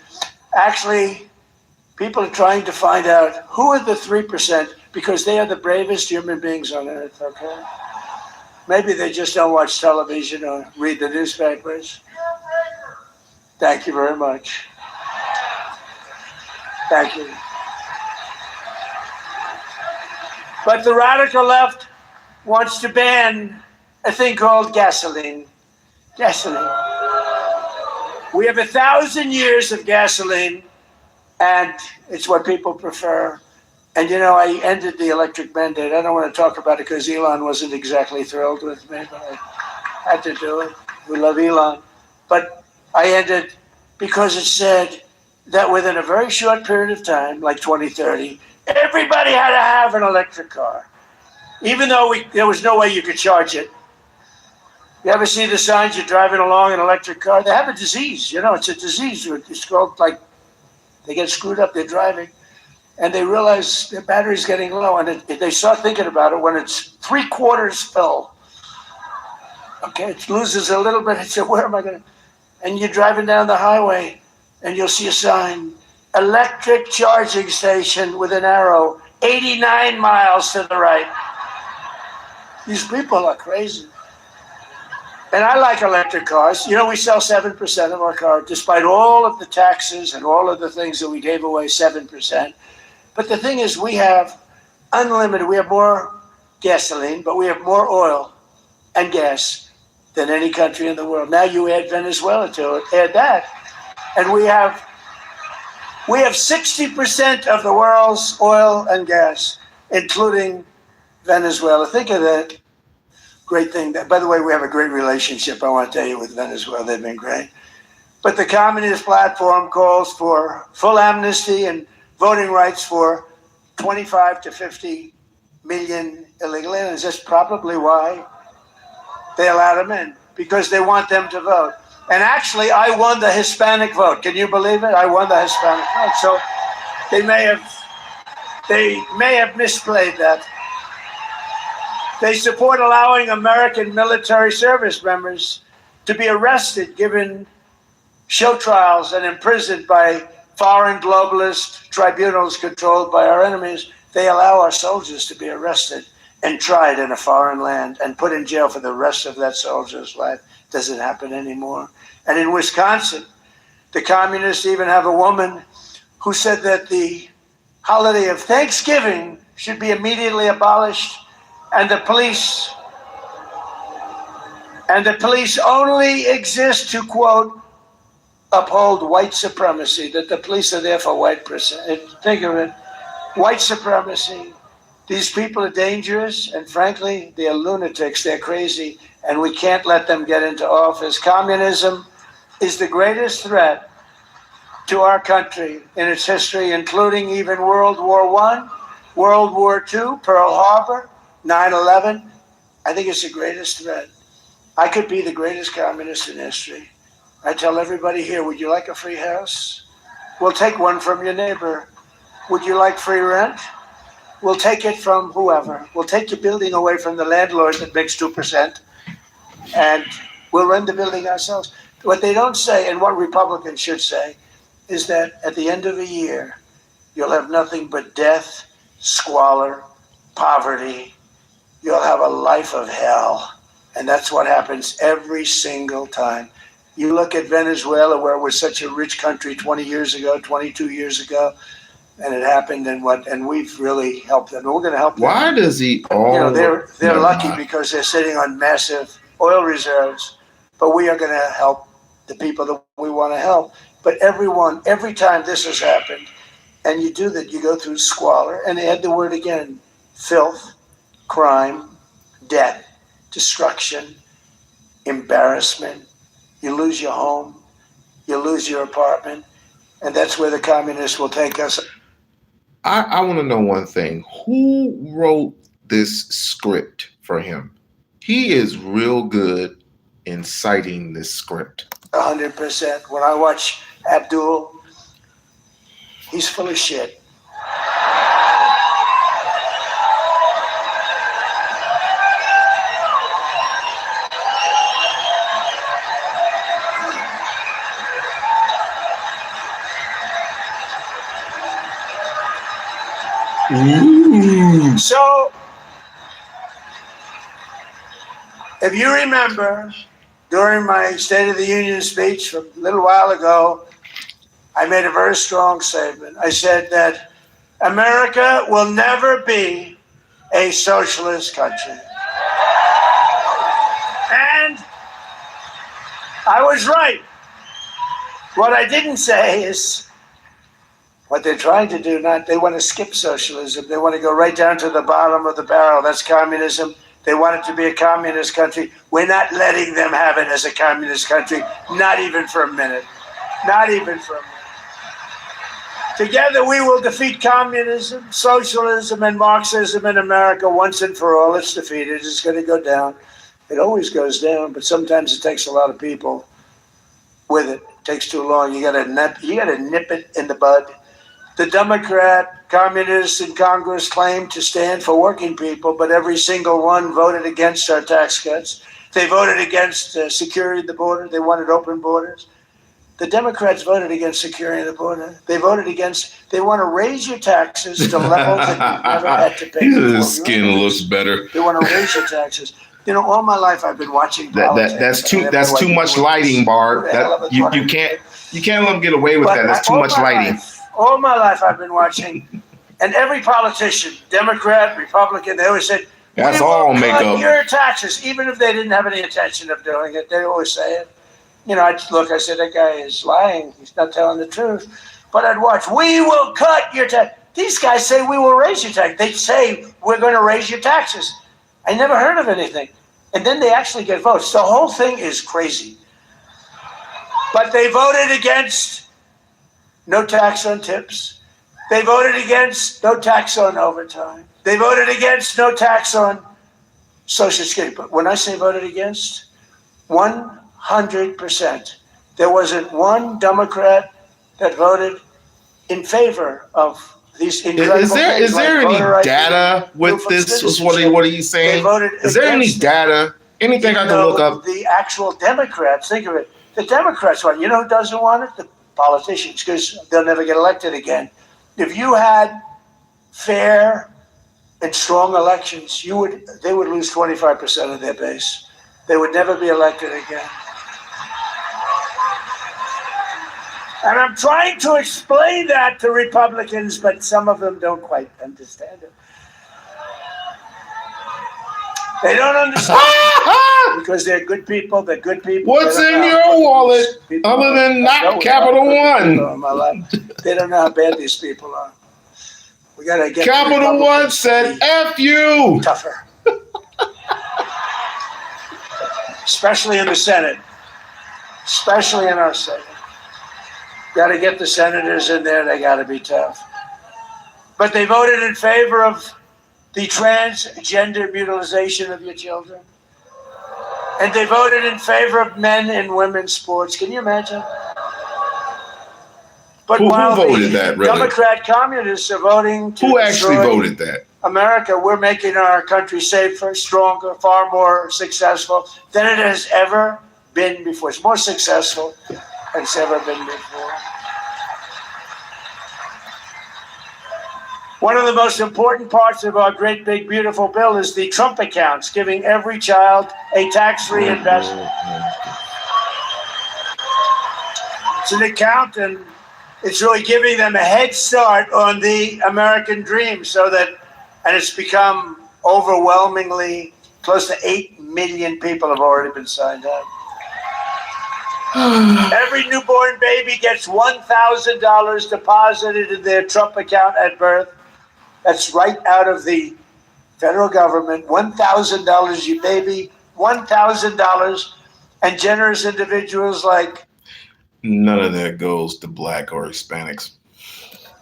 Actually, people are trying to find out who are the 3%, because they are the bravest human beings on earth, okay? Maybe they just don't watch television or read the newspapers. Thank you very much. Thank you. But the radical left wants to ban a thing called gasoline. Gasoline. We have 1,000 years of gasoline, and it's what people prefer. And, I ended the electric mandate. I don't want to talk about it because Elon wasn't exactly thrilled with me, but I had to do it. We love Elon. But I ended because it said that within a very short period of time, like 2030, everybody had to have an electric car, even though there was no way you could charge it. You ever see the signs you're driving along in an electric car? They have a disease. It's a disease. It's called, they get screwed up, they're driving. And they realize their battery's getting low, and they start thinking about it when it's 3/4 full. Okay, it loses a little bit. I said, where am I going to? And you're driving down the highway, and you'll see a sign, electric charging station with an arrow, 89 miles to the right. These people are crazy. And I like electric cars. We sell 7% of our cars, despite all of the taxes and all of the things that we gave away, 7%. But the thing is, we have unlimited. We have more gasoline, but we have more oil and gas than any country in the world. Now you add Venezuela to it, add that, and we have 60% of the world's oil and gas, including Venezuela. Think of that great thing. By the way, we have a great relationship, I want to tell you, with Venezuela. They've been great. But the Communist platform calls for full amnesty and voting rights for 25 to 50 million illegal aliens. That's probably why they allow them in, because they want them to vote. And actually, I won the Hispanic vote. Can you believe it? I won the Hispanic vote. So they may have misplayed that. They support allowing American military service members to be arrested, given show trials, and imprisoned by foreign globalist tribunals controlled by our enemies. They allow our soldiers to be arrested and tried in a foreign land and put in jail for the rest of that soldier's life. Doesn't happen anymore. And in Wisconsin, the communists even have a woman who said that the holiday of Thanksgiving should be immediately abolished, and the police only exist to, quote, uphold white supremacy, that the police are there for white person. Think of it, white supremacy. These people are dangerous, and frankly, they're lunatics, they're crazy, and we can't let them get into office. Communism is the greatest threat to our country in its history, including even World War I, World War II, Pearl Harbor, 9/11. I think it's the greatest threat. I could be the greatest communist in history. I tell everybody here, would you like a free house? We'll take one from your neighbor. Would you like free rent? We'll take it from whoever. We'll take your building away from the landlord that makes 2%, and we'll rent the building ourselves. What they don't say, and what Republicans should say, is that at the end of a year, you'll have nothing but death, squalor, poverty. You'll have a life of hell. And that's what happens every single time. You look at Venezuela, where it was such a rich country 20 years ago, 22 years ago, and it happened, and we've really helped them. We're going to help them.
Why does he
they're lucky because they're sitting on massive oil reserves, but we are going to help the people that we want to help. But every time this has happened, and you do that, you go through squalor, and add the word again, filth, crime, death, destruction, embarrassment. You lose your home, you lose your apartment, and that's where the communists will take us.
I want to know one thing. Who wrote this script for him? He is real good in citing this script.
100%. When I watch Abdul, he's full of shit. So, if you remember, during my State of the Union speech from a little while ago, I made a very strong statement. I said that America will never be a socialist country. And I was right. What I didn't say is what they're trying to do. They want to skip socialism. They want to go right down to the bottom of the barrel. That's communism. They want it to be a communist country. We're not letting them have it as a communist country, not even for a minute. Not even for a minute. Together we will defeat communism, socialism, and Marxism in America once and for all. It's defeated. It's going to go down. It always goes down, but sometimes it takes a lot of people with it. It takes too long. You got to nip it in the bud. The Democrat communists in Congress claim to stand for working people, but every single one voted against our tax cuts. They voted against securing the border. They wanted open borders. The Democrats voted against securing the border. They want to raise your taxes to levels that you've never had to pay before.
His skin looks better.
They want to raise your taxes. You know, all my life I've been watching politics.
That's too much lighting, Bart. You can't let them get away with that. That's too much lighting.
All my life I've been watching, and every politician, Democrat, Republican, they always said,
that's all makeup.
Your taxes, even if they didn't have any intention of doing it, they always say it. You know, I said, that guy is lying. He's not telling the truth. But I'd watch, we will cut your tax. These guys say we will raise your tax. They say we're going to raise your taxes. I never heard of anything. And then they actually get votes. The whole thing is crazy. But they voted against no tax on tips. They voted against no tax on overtime. They voted against no tax on Social Security. But when I say voted against, 100%. There wasn't one Democrat that voted in favor of these incredible things.
Is there any data with this? What are you saying? Is there any data? Anything I can look up?
The actual Democrats, think of it. The Democrats want it. You know who doesn't want it? The politicians, because they'll never get elected again. If you had fair and strong elections, they would lose 25% of their base. They would never be elected again. And I'm trying to explain that to Republicans, but some of them don't quite understand it. They don't understand because they're good people. They're good people.
What's in your wallet other than not Capital One?
They don't know how bad these people are. We gotta get
Capital One said F you.
Tougher. Especially in the Senate. Especially in our Senate. Got to get the senators in there. They got to be tough. But they voted in favor of the transgender mutilization of your children. And they voted in favor of men and women's sports. Can you imagine? But
Who
while
voted
the
that, really?
Democrat communists are voting to
Who actually
destroy
voted that?
America, we're making our country safer, stronger, far more successful than it has ever been before. It's more successful than it's ever been before. One of the most important parts of our great, big, beautiful bill is the Trump accounts, giving every child a tax-free investment. It's an account, and it's really giving them a head start on the American dream, so that, and it's become overwhelmingly close to 8 million people have already been signed up. Every newborn baby gets $1,000 deposited in their Trump account at birth. That's right out of the federal government. $1,000, you baby, $1,000. And generous individuals like
None of that goes to black or Hispanics.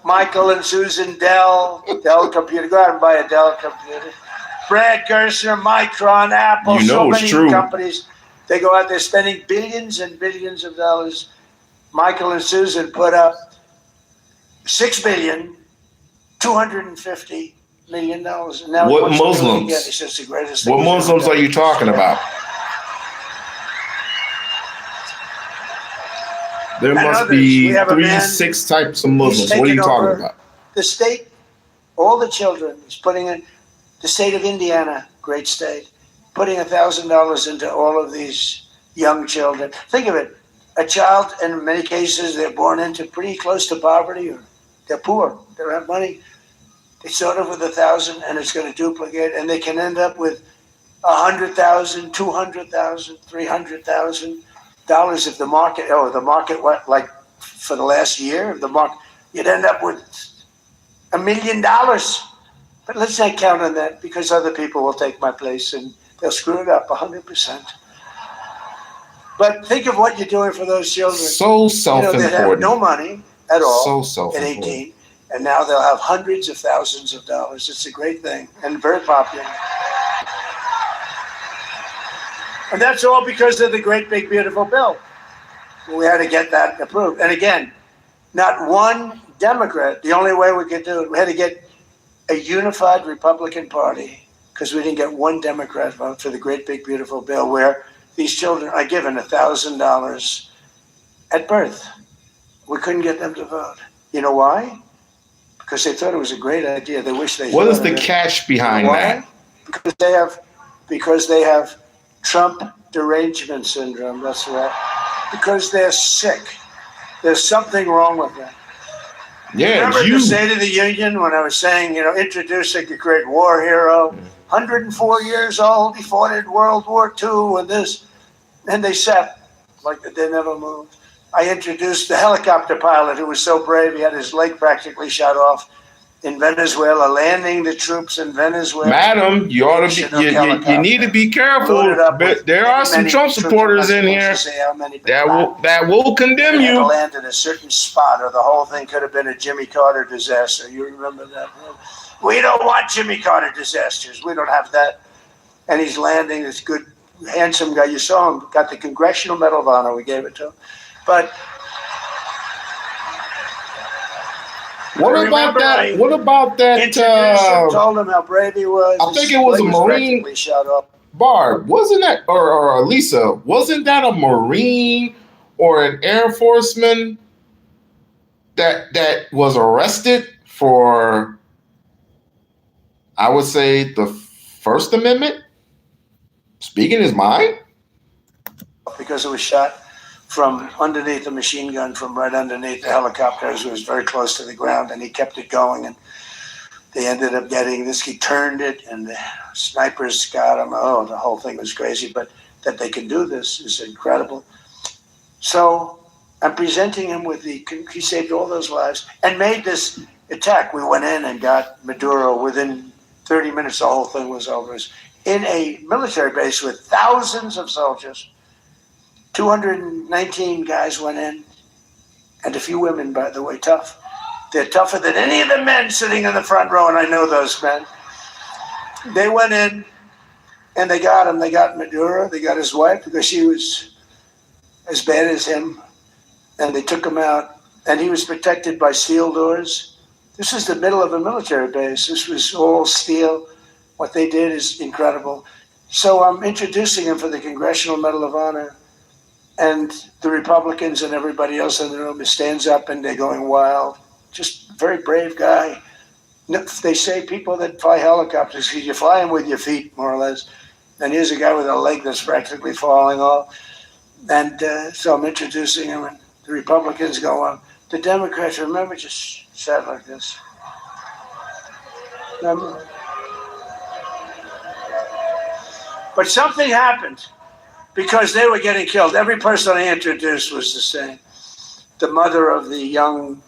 Michael and Susan Dell Computer. Go out and buy a Dell computer. Brad Gerstner, Micron, Apple,
You know
so
it's
many
true.
companies. They go out there spending billions and billions of dollars. Michael and Susan put up $6,250 million. And now
What
what's the doing
Muslims?
again? It's just the greatest thing
What
he's ever
Muslims
done.
are you talking about? There
And
must
others.
be
We have a man,
6 types of
he's
Muslims. What are you
taken
talking
over
about?
the state, all the children. He's putting in the state of Indiana, great state, putting $1,000 into all of these young children. Think of it. A child, in many cases, they're born into pretty close to poverty, or they're poor. They don't have money. They start off with $1,000, and it's going to duplicate, and they can end up with $100,000, $200,000, $300,000 if the market what, like for the last year, the market, you'd end up with $1 million. But let's not count on that, because other people will take my place and they'll screw it up 100%. But think of what you're doing for those children.
So
They have
self-important.
no money at all
So
at
self-important.
18, and now they'll have hundreds of thousands of dollars. It's a great thing and very popular. And that's all because of the great, big, beautiful bill. We had to get that approved. And again, not one Democrat, the only way we could do it, we had to get a unified Republican Party, because we didn't get one Democrat vote for the great, big, beautiful bill where these children are given $1,000 at birth. We couldn't get them to vote. You know why? Because they thought it was a great idea. They wish they
What is
thought
the
of it.
catch behind
Why?
that?
Because they have Trump derangement syndrome. That's right. Because they're sick. There's something wrong with them.
Yeah,
Remember
it's
the
you.
State of the Union when I was saying, introducing a great war hero, 104 years old, he fought in World War II and this, and they sat like they never moved. I introduced the helicopter pilot who was so brave he had his leg practically shot off in Venezuela, landing the troops in Venezuela.
Madam, you ought to be. You need to be careful. But there are some Trump supporters in here that will condemn
They had to
you.
land in a certain spot, or the whole thing could have been a Jimmy Carter disaster. You remember that? We don't want Jimmy Carter disasters. We don't have that. And he's landing. This good, handsome guy. You saw him. Got the Congressional Medal of Honor. We gave it to him. But
What about that? What about that?
introduced him, told him how brave he was.
I think it was a
His leg
Marine.
practically shot up.
Barb, wasn't that, or Lisa, wasn't that a Marine or an Air Forceman that was arrested for, I would say, the First Amendment? Speaking his mind?
Because it was shot from underneath the machine gun, from right underneath the helicopters. It was very close to the ground, and he kept it going. And they ended up getting this. He turned it, and the snipers got him. Oh, the whole thing was crazy. But that they can do this is incredible. So I'm presenting him with he saved all those lives and made this attack. We went in and got Maduro within 30 minutes. The whole thing was over. In a military base with thousands of soldiers, 219 guys went in, And a few women, by the way, tough. They're tougher than any of the men sitting in the front row, and I know those men. They went in, and they got him. They got Maduro. They got his wife because she was as bad as him. And they took him out, and he was protected by steel doors. This is the middle of a military base. This was all steel. What they did is incredible. So I'm introducing him for the Congressional Medal of Honor. And the Republicans and everybody else in the room stands up, and they're going wild. Just a very brave guy. They say people that fly helicopters, you fly them with your feet, more or less. And here's a guy with a leg that's practically falling off. And so I'm introducing him, and the Republicans go on. The Democrats, remember, just sat like this. Remember? But something happened because they were getting killed. Every person I introduced was the same. The mother of the young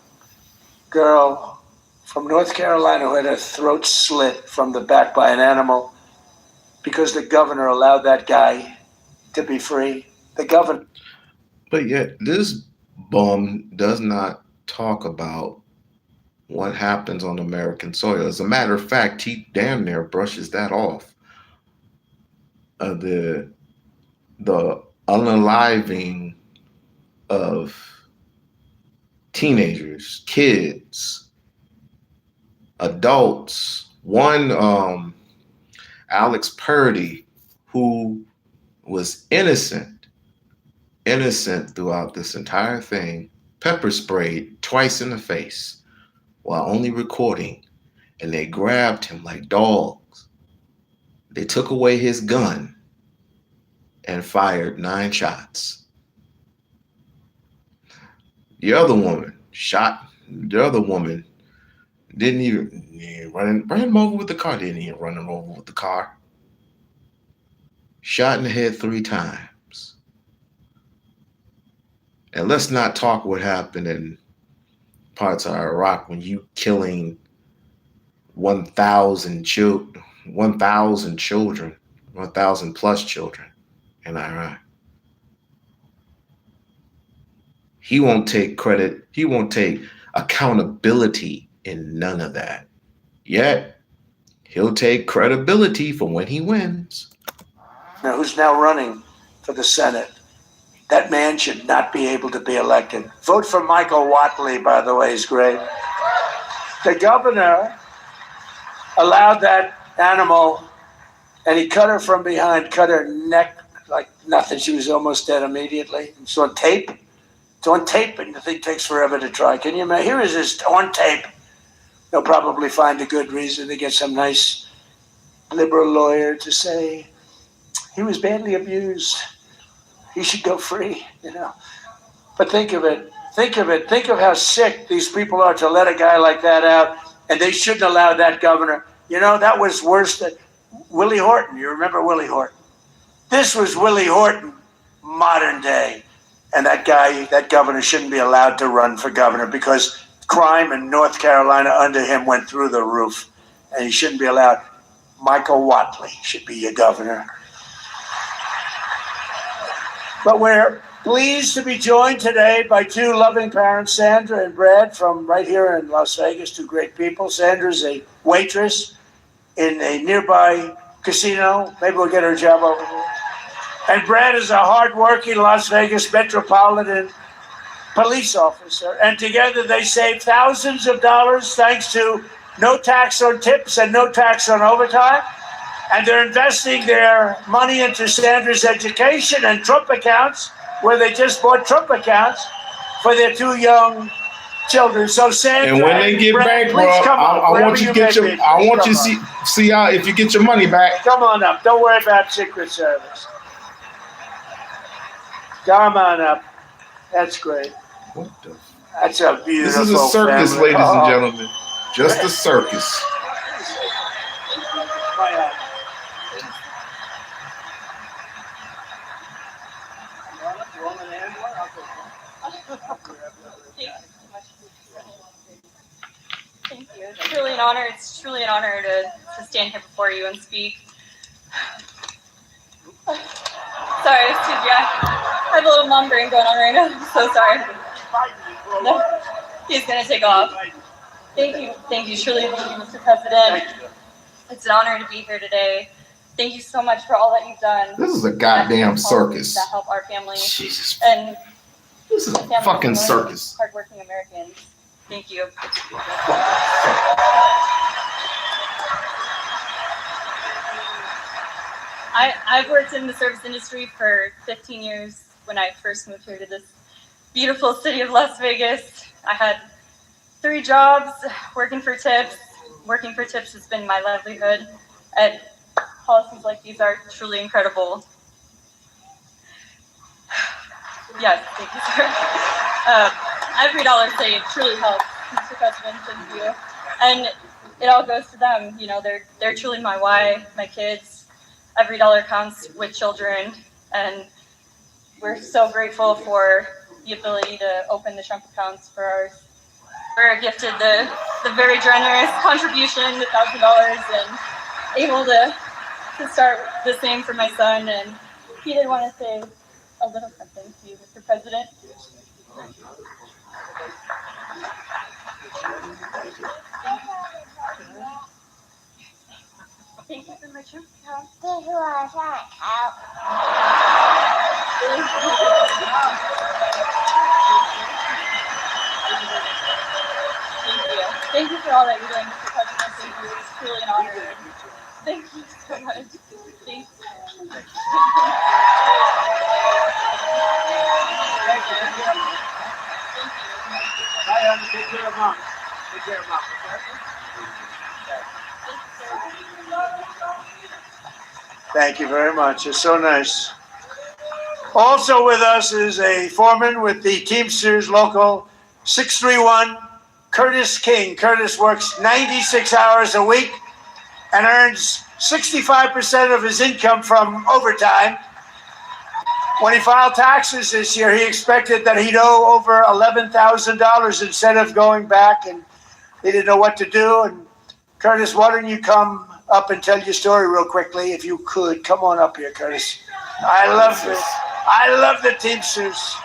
girl from North Carolina who had her throat slit from the back by an animal because the governor allowed that guy to be free. The governor.
But yet, this bum does not talk about what happens on American soil. As a matter of fact, he damn near brushes that off. The unaliving of teenagers, kids, adults. One, Alex Purdy, who was innocent throughout this entire thing, pepper sprayed twice in the face while only recording, and they grabbed him like dogs. They took away his gun and fired 9 shots. The other woman didn't even ran him over with the car. Didn't even run him over with the car. Shot in the head 3 times. And let's not talk what happened in parts of Iraq when you killing 1,000 children, 1,000 plus children in Iraq. He won't take credit. He won't take accountability in none of that. Yet, he'll take credibility for when he wins.
Now, who's now running for the Senate? That man should not be able to be elected. Vote for Michael Watley, by the way, is great. The governor allowed that animal, and he cut her from behind, cut her neck like nothing. She was almost dead immediately. It's on tape. It's on tape, and the thing takes forever to try. Can you imagine? Here is this on tape. They'll probably find a good reason to get some nice liberal lawyer to say he was badly abused. He should go free, But think of it. Think of how sick these people are to let a guy like that out, and they shouldn't allow that governor. That was worse than Willie Horton. You remember Willie Horton? This was Willie Horton, modern day. And that governor shouldn't be allowed to run for governor because crime in North Carolina under him went through the roof. And he shouldn't be allowed. Michael Watley should be your governor. But we're pleased to be joined today by 2 loving parents, Sandra and Brad, from right here in Las Vegas, 2 great people. Sandra's a waitress in a nearby casino. Maybe we'll get her a job over here. And Brad is a hardworking Las Vegas Metropolitan police officer. And together they save thousands of dollars thanks to no tax on tips and no tax on overtime. And they're investing their money into Sandra's education and Trump accounts, where they just bought Trump accounts for their 2 young children. So Sandra,
and when they get bankrupt, I want you to get your. I want you to see how if you get your money back.
Come on up. Don't worry about Secret Service. Come on up. That's great.
What the?
That's a beautiful.
This is a circus,
family.
ladies and gentlemen. Just a circus.
Thank you. It's truly an honor. It's truly an honor to stand here before you and speak. Sorry, it's too dry. I have a little mom brain going on right now. I'm so sorry. No, he's gonna take off. Thank you, truly, thank you, Mr. President. It's an honor to be here today. Thank you so much for all that you've done.
This is a goddamn circus.
That help our family.
Jesus.
And
This is a fucking circus.
Hardworking Americans. Thank you. I've worked in the service industry for 15 years. When I first moved here to this beautiful city of Las Vegas, I had 3 jobs working for tips. Working for tips has been my livelihood, and policies like these are truly incredible. Yes, thank you, sir. Every dollar saved truly helps, Mr. President, thank you. And it all goes to them. You know, they're truly my why, my kids. Every dollar counts with children, and we're so grateful for the ability to open the Trump accounts for ours. We're gifted the very generous contribution, the $1,000, and able to start the same for my son. And he did want to say a little something to you, Mr. President. Thank you for my trip. Thank you for all that you're doing, Mr. President. Thank you. It's truly an honor. Thank you so much. Thanks.
Take care of Mom. Take care of Mom. Thank you very much. It's so nice. Also with us is a foreman with the Teamsters Local 631, Curtis King. Curtis works 96 hours a week and earns 65% of his income from overtime. When he filed taxes this year, he expected that he'd owe over $11,000 instead of going back, and he didn't know what to do. And Curtis, why don't you come up and tell your story real quickly, if you could. Come on up here, Curtis. I love the Teamsters.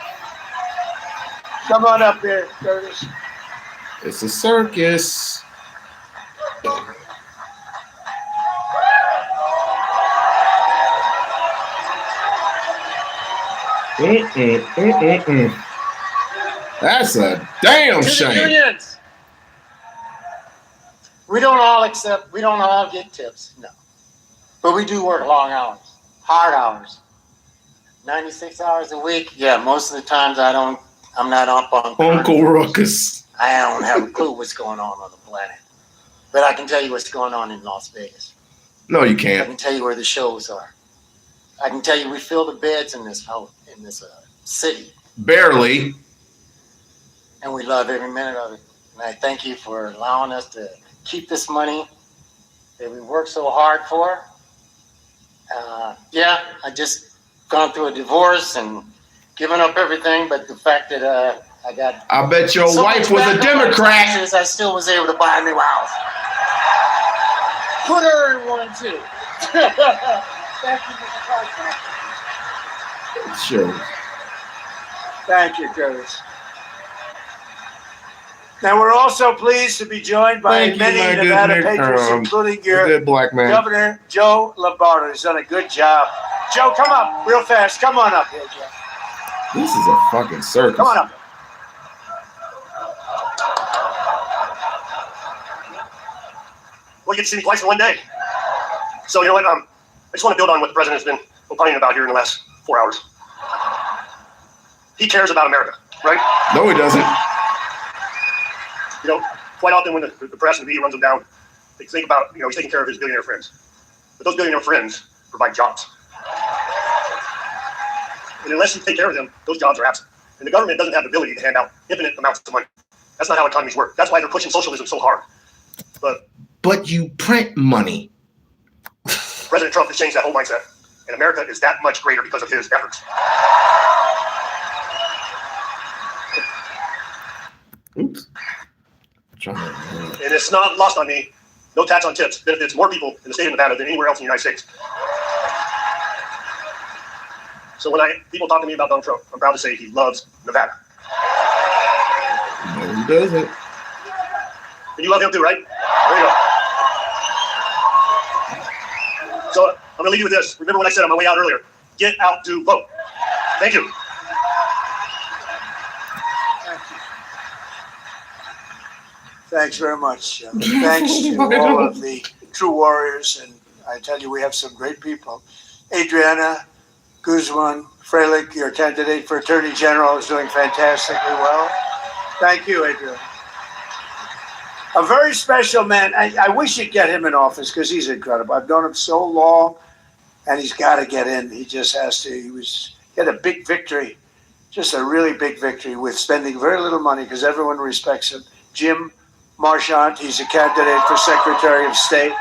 Come on up here, Curtis.
It's a circus. That's a damn shame.
Unions. We don't all get tips, no. But we do work long hours, hard hours. 96 hours a week. Yeah, most of the times I'm not up on
Uncle Ruckus.
I don't have a clue what's going on the planet. But I can tell you what's going on in Las Vegas.
No, you
I
can't.
can tell you where the shows are. I can tell you we fill the beds in this city.
Barely.
And we love every minute of it. And I thank you for allowing us to keep this money that we work so hard for. I just gone through a divorce and given up everything, but the fact that I
bet your
so
wife was a Democrat.
Taxes, I still was able to buy a new house. Put her in one too. Thank you, Mr. President.
Sure.
Thank you, Curtis. Now, we're also pleased to be joined by many Nevada patrons, including your
black man.
Governor Joe Lombardo. He's done a good job. Joe, come up real fast. Come on up here, Joe.
This is a fucking circus.
Come on up.
Well, you get to see me twice in one day. So, you know what? I just want to build on what the president's been opining about here in the last 4 hours. He cares about America, right?
No, he doesn't.
You know, quite often when the press and the media runs him down, they think about, he's taking care of his billionaire friends. But those billionaire friends provide jobs. And unless you take care of them, those jobs are absent. And the government doesn't have the ability to hand out infinite amounts of money. That's not how economies work. That's why they're pushing socialism so hard.
But you print money.
President Trump has changed that whole mindset. And America is that much greater because of his efforts.
Oops.
And it's not lost on me. No tax on tips benefits more people in the state of Nevada than anywhere else in the United States. So when people talk to me about Donald Trump, I'm proud to say he loves Nevada.
doesn't.
And you love him too, right? There you go. So I'm going to leave you with this. Remember what I said on my way out earlier. Get out to vote. Thank you.
Thanks very much. Thanks to all of the true warriors, and I tell you, we have some great people. Adriana Guzman Freilich, your candidate for Attorney General, is doing fantastically well. Thank you, Adriana. A very special man. I wish you'd get him in office because he's incredible. I've known him so long, and he's got to get in. He just has to. He had a big victory, just a really big victory with spending very little money because everyone respects him. Jim Marchant, he's a candidate for Secretary of State.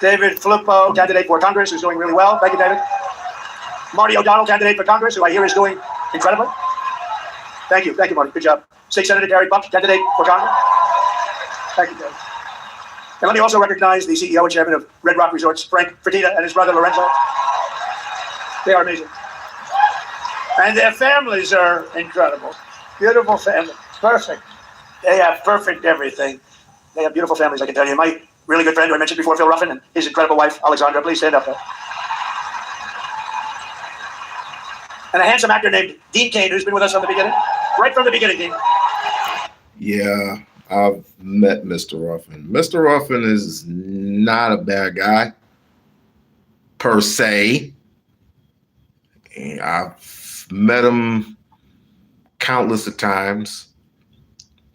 David Filippo, candidate for Congress, who's doing really well. Thank you, David. Marty O'Donnell, candidate for Congress, who I hear is doing incredibly. Thank you, Marty. Good job. State Senator Gary Buck, candidate for Congress. Thank you, David. And let me also recognize the CEO and chairman of Red Rock Resorts, Frank Fertitta, and his brother Lorenzo. They are amazing. And their families are incredible. Beautiful families. Perfect. They have perfect everything. They have beautiful families, I can tell you. My really good friend who I mentioned before, Phil Ruffin, and his incredible wife, Alexandra. Please stand up there. And a handsome actor named Dean Cain, who's been with us from the beginning. Right from the beginning, Dean.
Yeah, I've met Mr. Ruffin. Mr. Ruffin is not a bad guy, per se. And I've met him countless of times.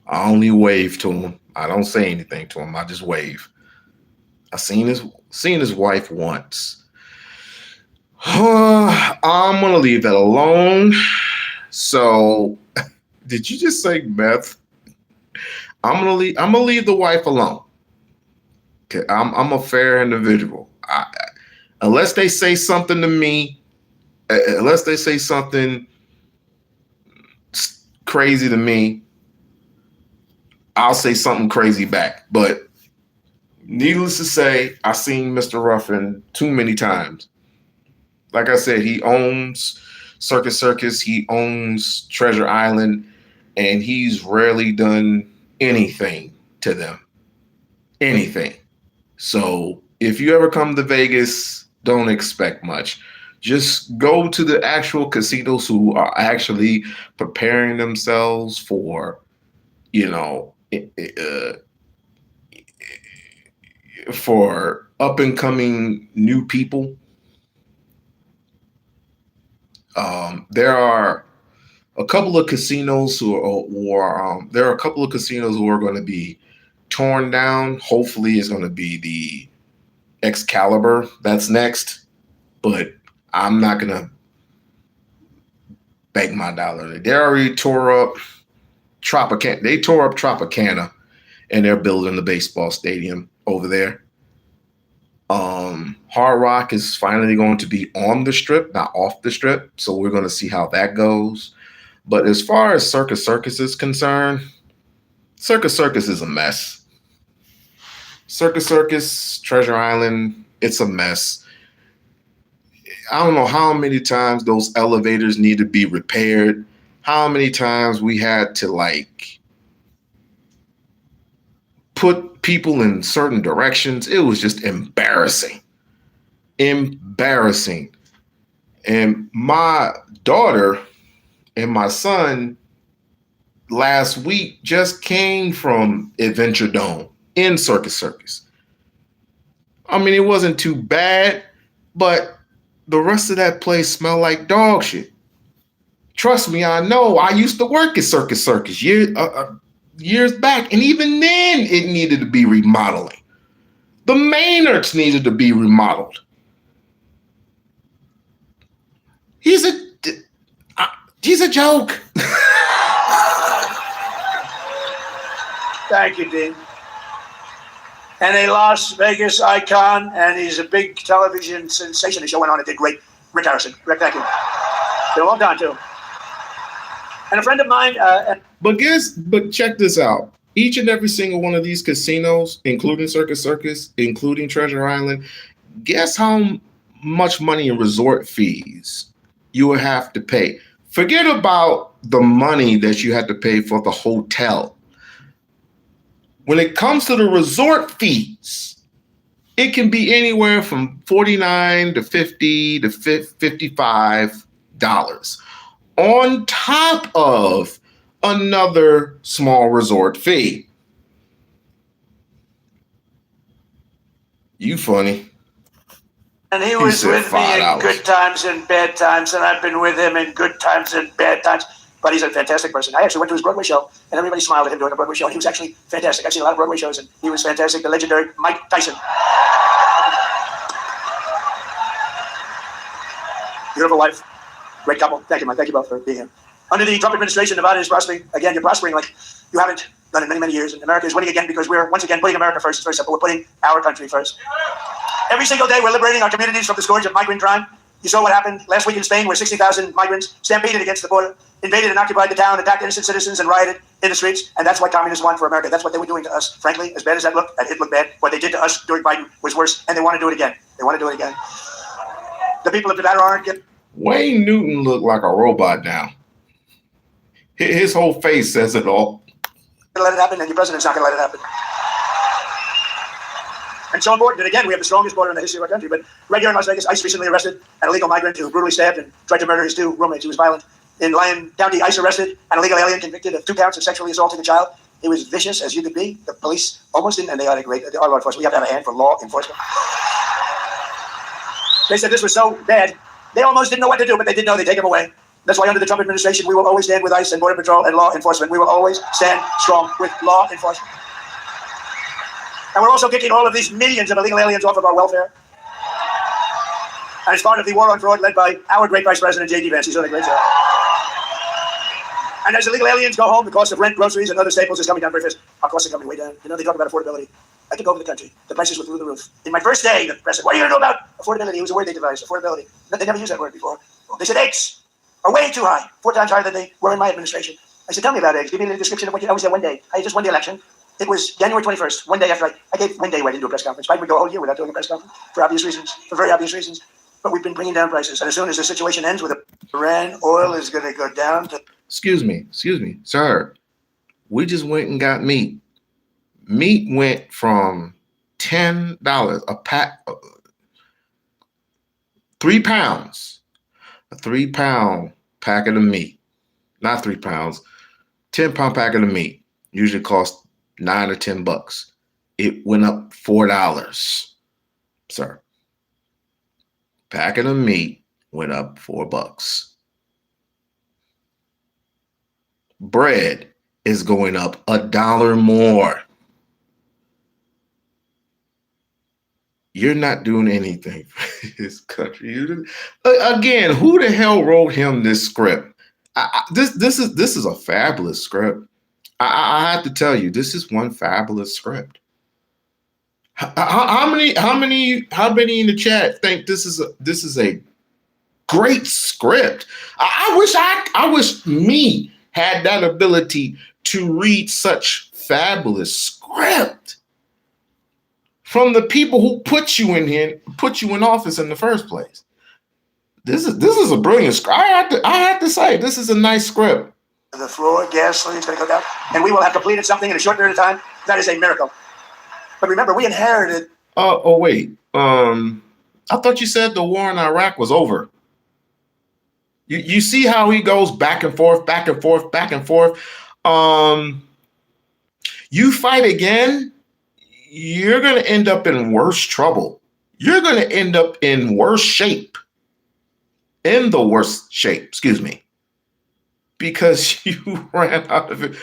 I only wave to him. I don't say anything to him. I just wave. I seen his wife once. I'm gonna leave that alone. So, did you just say meth? I'm gonna leave the wife alone. Okay, I'm a fair individual. Unless they say something to me, unless they say something crazy to me, I'll say something crazy back. But needless to say, I've seen Mr. Ruffin too many times. Like I said, he owns Circus Circus, he owns Treasure Island, and he's rarely done anything to them. Anything. So if you ever come to Vegas, don't expect much. Just go to the actual casinos who are actually preparing themselves for, for up and coming new people. There are a couple of casinos who are going to be torn down. Hopefully, it's going to be the Excalibur that's next, but I'm not going to bank my dollar. They already tore up Tropicana. They tore up Tropicana, and they're building the baseball stadium over there. Hard Rock is finally going to be on the strip, not off the strip. So we're going to see how that goes. But as far as Circus Circus is concerned, Circus Circus is a mess. Circus Circus, Treasure Island, it's a mess. I don't know how many times those elevators need to be repaired. How many times we had to put people in certain directions. It was just embarrassing. Embarrassing. And my daughter and my son last week just came from Adventure Dome in Circus Circus. I mean, it wasn't too bad, but the rest of that place smelled like dog shit. Trust me, I know. I used to work at Circus Circus years back, and even then it needed to be remodeling. The Maynards needed to be remodeled. He's a joke.
Thank you, Dean. And a Las Vegas icon, and he's a big television sensation. The show went on and did great. Rick Harrison. Rick, thank you. Been well done, too. And a friend of mine.
But check this out. Each and every single one of these casinos, including Circus Circus, including Treasure Island, guess how much money in resort fees you would have to pay. Forget about the money that you had to pay for the hotel. When it comes to the resort fees, it can be anywhere from $49 to $50 to $55 on top of another small resort fee. You funny.
And he was with me in good times and bad times, and I've been with him in good times and bad times. But he's a fantastic person. I actually went to his Broadway show, and everybody smiled at him during the Broadway show, and he was actually fantastic. I've seen a lot of Broadway shows, and he was fantastic. The legendary Mike Tyson. Beautiful wife. Great couple. Thank you, Mike. Thank you both for being here. Under the Trump administration, Nevada is prospering. Again, you're prospering like you haven't done in many, many years. And America is winning again because we're, once again, putting America first. It's very simple. We're putting our country first. Every single day, we're liberating our communities from the scourge of migrant crime. You saw what happened last week in Spain, where 60,000 migrants stampeded against the border, invaded and occupied the town, attacked innocent citizens, and rioted in the streets. And that's what communists want for America. That's what they were doing to us. Frankly, as bad as that looked, it looked bad. What they did to us during Biden was worse, and they want to do it again. They want to do it again. The people of Nevada aren't getting...
Wayne Newton looked like a robot now. His whole face says it all.
Let it happen, and your president's not going to let it happen. And so important. And again, we have the strongest border in the history of our country. But right here in Las Vegas, ICE recently arrested an illegal migrant who brutally stabbed and tried to murder his two roommates. He was violent. In Lyon County, ICE arrested an illegal alien convicted of 2 counts of sexually assaulting a child. He was vicious as you could be. The police almost didn't, and they are great. They are law enforcement. We have to have a hand for law enforcement. They said this was so bad, they almost didn't know what to do, but they did know they'd take him away. That's why under the Trump administration, we will always stand with ICE and Border Patrol and law enforcement. We will always stand strong with law enforcement. And we're also kicking all of these millions of illegal aliens off of our welfare. And it's part of the war on fraud led by our great Vice President, J.D. Vance. He's doing a great job. And as illegal aliens go home, the cost of rent, groceries, and other staples is coming down very fast. Our costs are coming way down. You know, they talk about affordability. I took over the country. The prices were through the roof. In my first day, the press said, what are you going to do about affordability? It was a word they devised, affordability. They never used that word before. They said eggs are way too high, 4 times higher than they were in my administration. I said, tell me about eggs. Give me a description of what you... I was there one day. I just won the election. It was January 21st, one day after I gave one day where I didn't do a press conference. Biden would go a whole year without doing a press conference for obvious reasons, for very obvious reasons. But we've been bringing down prices. And as soon as the situation ends with Iran, oil is going to go down to...
Excuse me, sir. We just went and got meat. Meat went from $10 a pack, 3 pounds, a 3-pound packet of meat, not 3 pounds, 10-pound packet of meat usually costs $9 or $10. It went up $4, sir. Packet of meat went up $4. Bread is going up $1 more. You're not doing anything for this country. Again, who the hell wrote him this script? This is a fabulous script. I have to tell you, this is one fabulous script. How many in the chat think this is a great script? I wish me had that ability to read such fabulous script from the people who put you in here, put you in office in the first place. This is a brilliant script. I have to say, this is a nice script.
The floor, gasoline is going to go down, and we will have completed something in a short period of time. That is a miracle. But remember, we inherited...
Oh, wait. I thought you said the war in Iraq was over. You see how he goes back and forth, back and forth, back and forth. You fight again, you're going to end up in worse trouble. You're going to end up in worse shape. In the worst shape, excuse me. Because you ran out of it.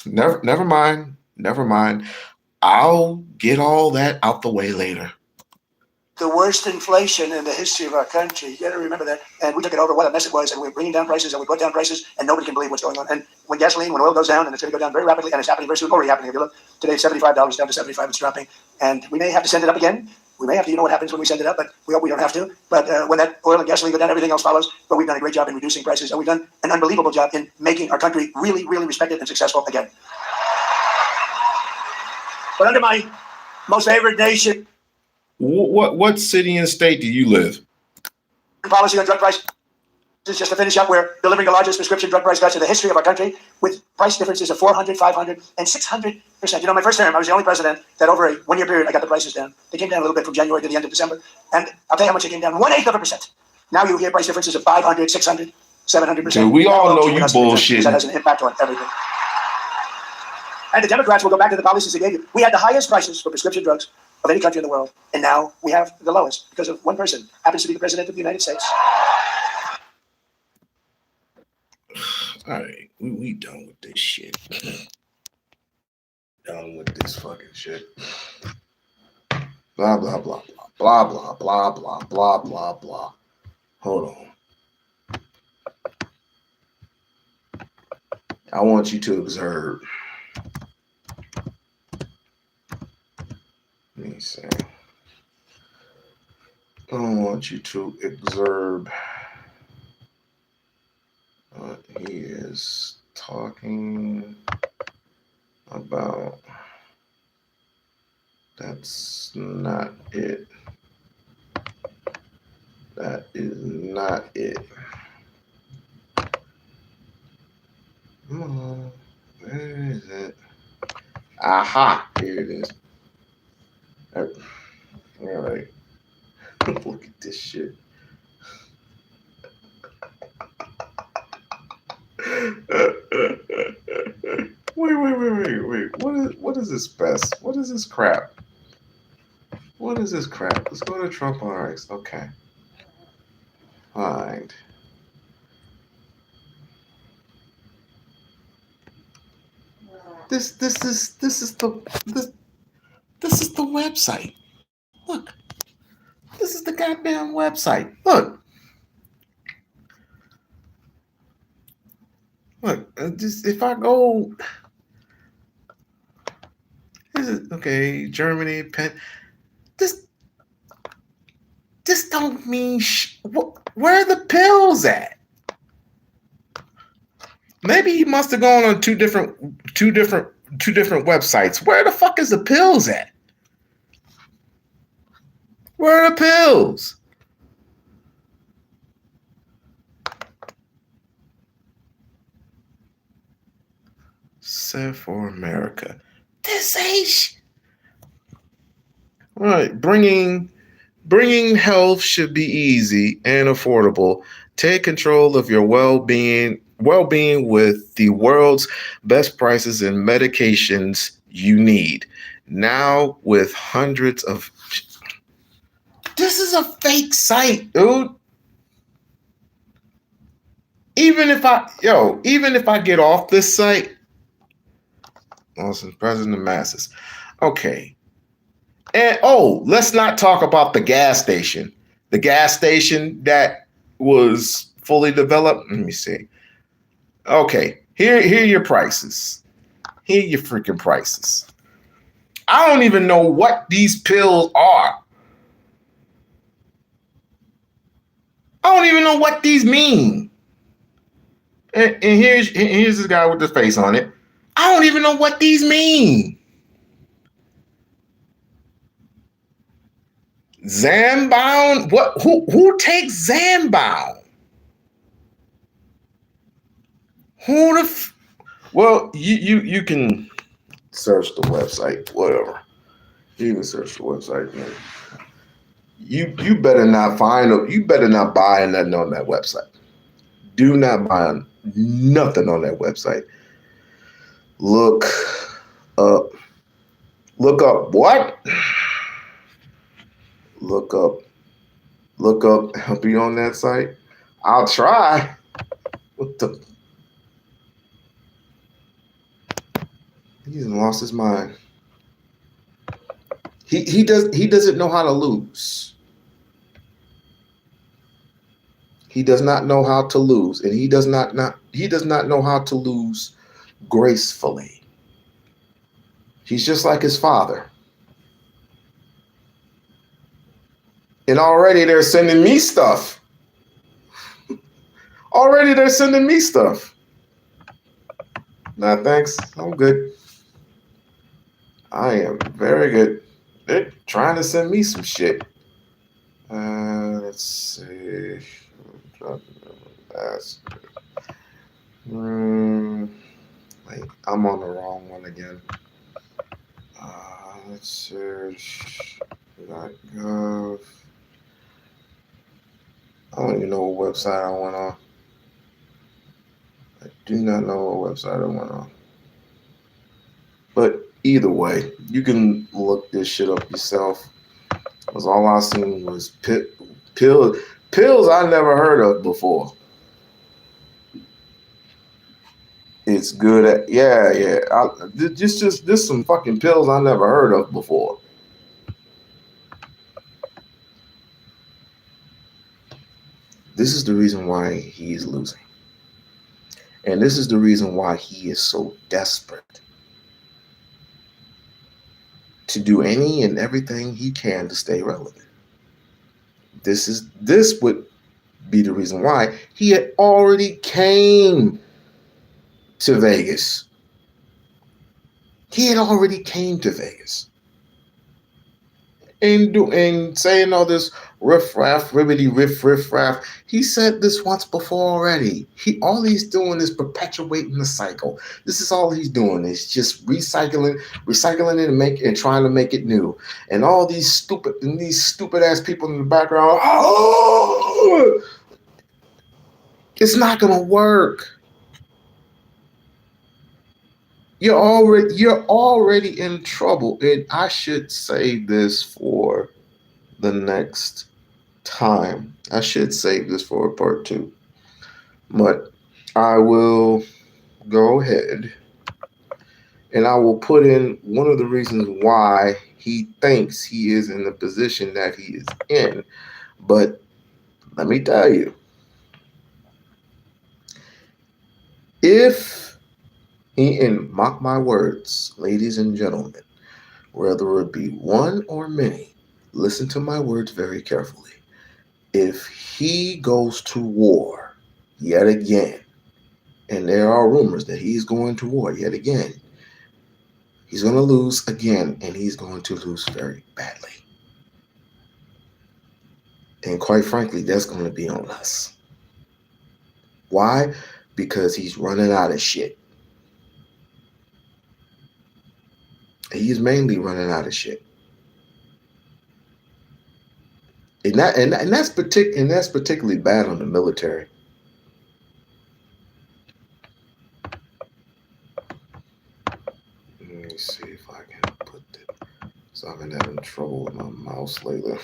Never mind. I'll get all that out the way later.
The worst inflation in the history of our country. You got to remember that. And we took it over, what a mess it was. And we're bringing down prices, and we brought down prices, and nobody can believe what's going on. And when oil goes down, and it's going to go down very rapidly, and it's happening very soon, already happening. If you look, today it's $75 down to $75, it's dropping. And we may have to send it up again. We may have to, you know what happens when we send it up, but we hope we don't have to. But when that oil and gasoline go down, everything else follows. But we've done a great job in reducing prices, and we've done an unbelievable job in making our country really, really respected and successful again. But under my most favored nation...
What city and state do you live?
Policy on drug price. just to finish up, we're delivering the largest prescription drug price cuts in the history of our country with price differences of 400, 500, and 600%. You know, my first term, I was the only president that over a 1 year period, I got the prices down. They came down a little bit from January to the end of December. And I'll tell you how much they came down, 1/8%. Now you hear price differences of 500, 600, 700%.
Dude, we all know you bullshit.
That has an impact on everything. And the Democrats will go back to the policies they gave you. We had the highest prices for prescription drugs of any country in the world. And now we have the lowest because of one person, happens to be the president of the United States.
All right, we done with this shit. Done with this fucking shit. Blah, blah, blah, blah, blah, blah, blah, blah, blah, blah. Hold on. I want you to observe. Let me see. I want you to observe what he is talking about. That's not it. That is not it. Come on. Where is it? Aha. Here it is. All right. Look at this shit. Wait. What is this best? What is this crap? What is this crap? Let's go to Trump RX. Okay. Find. This is the website. Look. This is the goddamn website. Look. Just if I go, okay, Germany, this don't mean where are the pills at? Maybe he must have gone on two different websites. Where the fuck is the pills at? Where are the pills? Set for America. This ain't. All right, bringing health should be easy and affordable. Take control of your well-being with the world's best prices and medications you need. Now with hundreds of. This is a fake site, dude. Even if I get off this site. Awesome, President of Masses. Okay. And let's not talk about the gas station. The gas station that was fully developed. Let me see. Okay, here are your prices. Here are your freaking prices. I don't even know what these pills are. I don't even know what these mean. And here's this guy with the face on it. I don't even know what these mean. Zambone? What? Who takes Zambone? Well, you can search the website, whatever. You can search the website, man. You better not find it. You better not buy nothing on that website. Do not buy nothing on that website. Look up what? Look up help you on that site. I'll try. What the? He's lost his mind. He doesn't know how to lose. He does not know how to lose, and he does not know how to lose gracefully. He's just like his father. And already they're sending me stuff. Nah, thanks. I'm good. I am very good. They're trying to send me some shit. Let's see. That's wait, I'm on the wrong one again. Let's search .gov. I don't even know what website I went on. I do not know what website I went on. But either way, you can look this shit up yourself. Because all I seen was pills I never heard of before. It's good at just some fucking pills I never heard of before. This is the reason why he is losing. And this is the reason why he is so desperate to do any and everything he can to stay relevant. This would be the reason why he had already came to Vegas. He had already came to Vegas. And saying all this riff-raff, riff-raff. He said this once before already. All he's doing is perpetuating the cycle. This is all he's doing. Is just recycling it and trying to make it new. And all these stupid ass people in the background. Oh, it's not gonna work. You're already in trouble. And I should say this for the next time. I should save this for a part 2. But I will go ahead and I will put in one of the reasons why he thinks he is in the position that he is in. But let me tell you, and mark my words, ladies and gentlemen, whether it be one or many, listen to my words very carefully. If he goes to war yet again, and there are rumors that he's going to war yet again, he's going to lose again, and he's going to lose very badly. And quite frankly, that's going to be on us. Why? Because he's running out of shit. He's mainly running out of shit. And that's particularly bad on the military. Let me see if I can put it. So I've been having trouble with my mouse lately.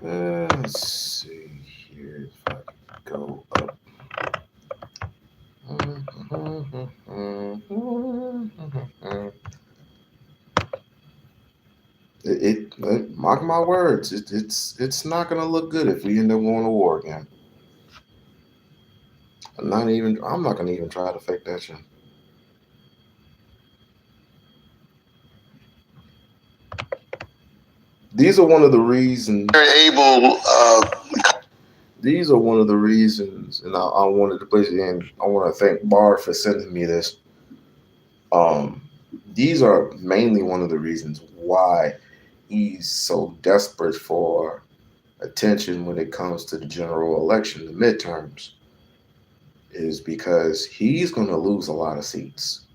Let's see here if I can go up. Mark my words, it's not gonna look good if we end up going to war again. I'm not gonna even try to fake that shit. These are one of the reasons. These are one of the reasons, and I wanted to place it in. I want to thank Bar for sending me this. These are mainly one of the reasons why he's so desperate for attention when it comes to the general election, the midterms, is because he's going to lose a lot of seats.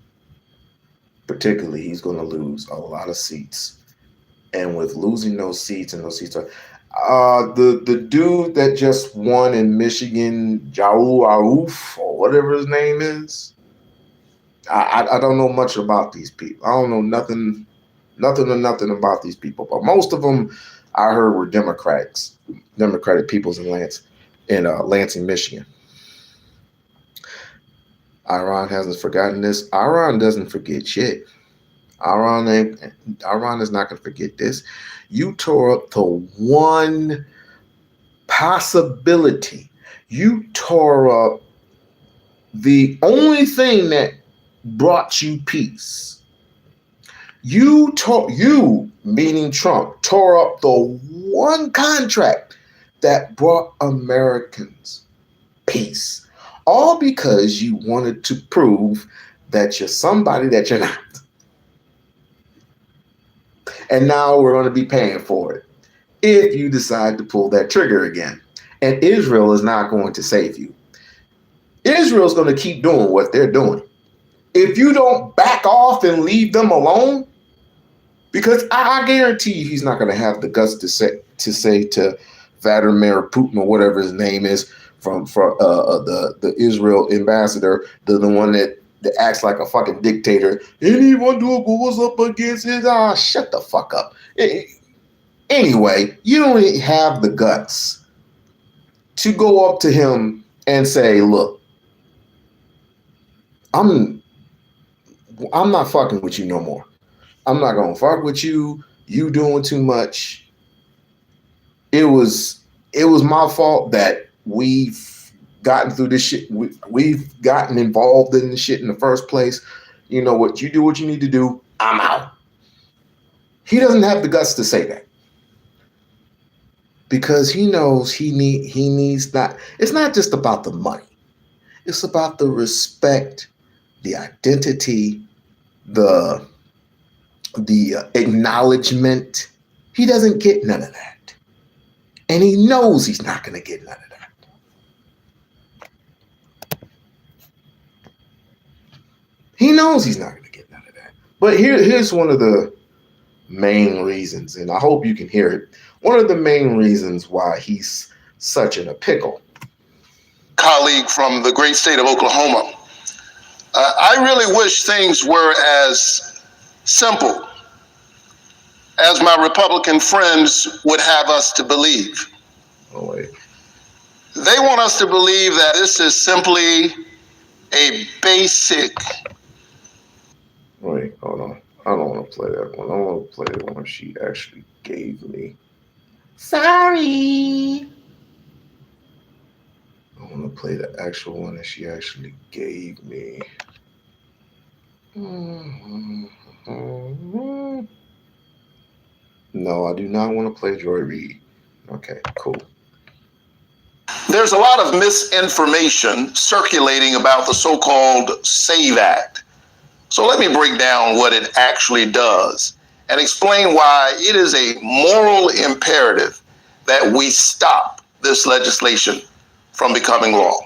Particularly, he's going to lose a lot of seats. And with losing those seats, and those seats are the dude that just won in Michigan, Jau Aruf, or whatever his name is. I don't know much about these people. I don't know nothing about these people. But most of them I heard were Democratic peoples in Lansing, Michigan. Iran hasn't forgotten this. Iran doesn't forget shit. Iran is not going to forget this. You tore up the one possibility. You tore up the only thing that brought you peace. You, meaning Trump, tore up the one contract that brought Americans peace. All because you wanted to prove that you're somebody that you're not. And now we're going to be paying for it if you decide to pull that trigger again. And Israel is not going to save you. Israel's going to keep doing what they're doing. If you don't back off and leave them alone, because I guarantee you he's not going to have the guts to say to Vladimir Putin or whatever his name is from the Israel ambassador, the one that acts like a fucking dictator. Anyone who goes up against it, shut the fuck up. Anyway, you don't have the guts to go up to him and say, look, I'm not fucking with you no more. I'm not gonna fuck with you. You doing too much. It was my fault that we've gotten through this shit. We've gotten involved in this shit in the first place. You know what? You do what you need to do. I'm out. He doesn't have the guts to say that because he knows he needs not. It's not just about the money. It's about the respect, the identity, the acknowledgement. He doesn't get none of that. And he knows he's not going to get none of that. He knows he's not going to get none of that. But here's one of the main reasons, and I hope you can hear it. One of the main reasons why he's such in a pickle.
Colleague from the great state of Oklahoma. I really wish things were as simple as my Republican friends would have us to believe.
Oh, wait.
They want us to believe that this is simply a basic.
Wait, hold on. I don't want to play that one. I want to play the one she actually gave me. Sorry. I want to play the actual one that she actually gave me. No, I do not want to play Joy Reid. Okay, cool.
There's a lot of misinformation circulating about the so-called SAVE Act. So let me break down what it actually does and explain why it is a moral imperative that we stop this legislation from becoming law.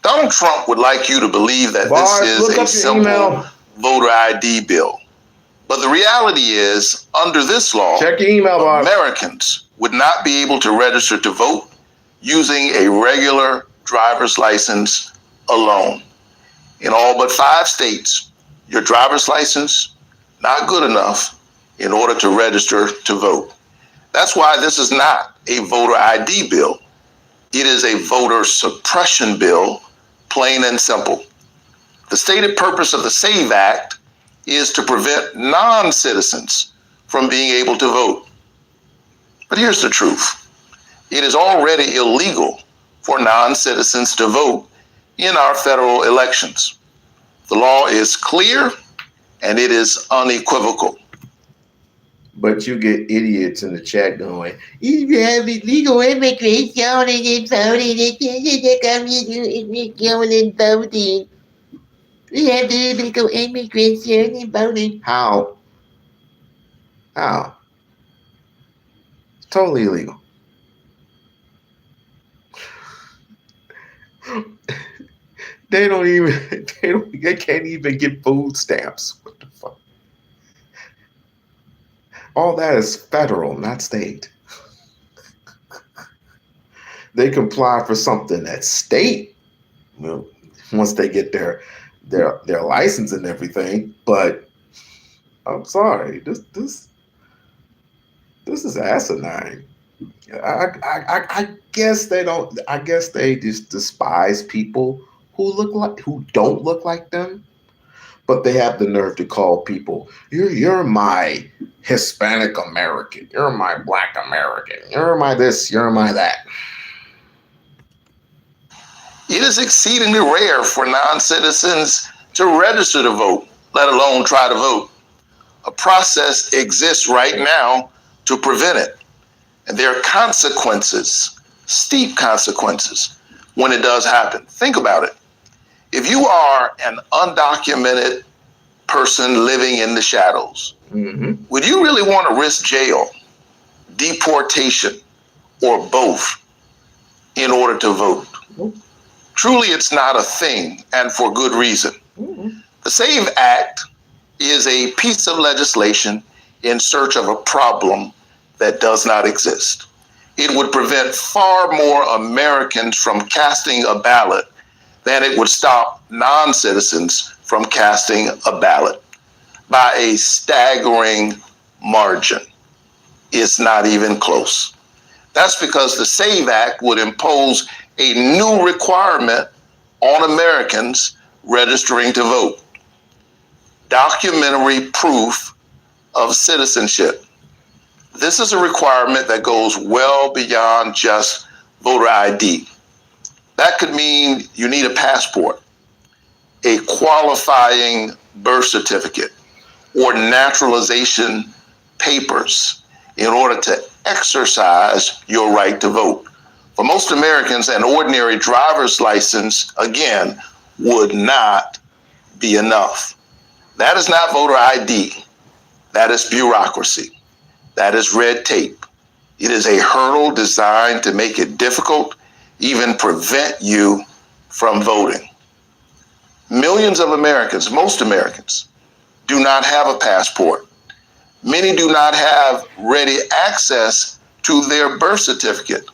Donald Trump would like you to believe that this is a simple voter ID bill. But the reality is, under this law,
check your email,
Americans would not be able to register to vote using a regular driver's license alone. In all but 5 states, your driver's license, not good enough in order to register to vote. That's why this is not a voter ID bill. It is a voter suppression bill, plain and simple. The stated purpose of the SAVE Act is to prevent non-citizens from being able to vote. But here's the truth. It is already illegal for non-citizens to vote in our federal elections. The law is clear and it is unequivocal.
But you get idiots in the chat going, if you have illegal immigration and it's voting, it's voting. We have the illegal immigration and voting. How? It's totally illegal. They can't even get food stamps. What the fuck? All that is federal, not state. They comply for something that's state, well, once they get their license and everything. But I'm sorry, this is asinine. I guess they don't. I guess they just despise people who don't look like them. But they have the nerve to call people, you're my Hispanic American, you're my Black American, you're my this, you're my that.
It is exceedingly rare for non-citizens to register to vote, let alone try to vote. A process exists right now to prevent it. And there are consequences, steep consequences, when it does happen. Think about it. If you are an undocumented person living in the shadows, would you really want to risk jail, deportation, or both in order to vote. Truly, it's not a thing, and for good reason. The SAVE Act is a piece of legislation in search of a problem that does not exist. It would prevent far more Americans from casting a ballot than it would stop non-citizens from casting a ballot by a staggering margin. It's not even close. That's because the SAVE Act would impose a new requirement on Americans registering to vote: documentary proof of citizenship. This is a requirement that goes well beyond just voter ID. That could mean you need a passport, a qualifying birth certificate, or naturalization papers in order to exercise your right to vote. For most Americans, an ordinary driver's license, again, would not be enough. That is not voter ID. That is bureaucracy. That is red tape. It is a hurdle designed to make it difficult, even prevent you from voting. Millions of Americans, most Americans, do not have a passport. Many do not have ready access to their birth certificate.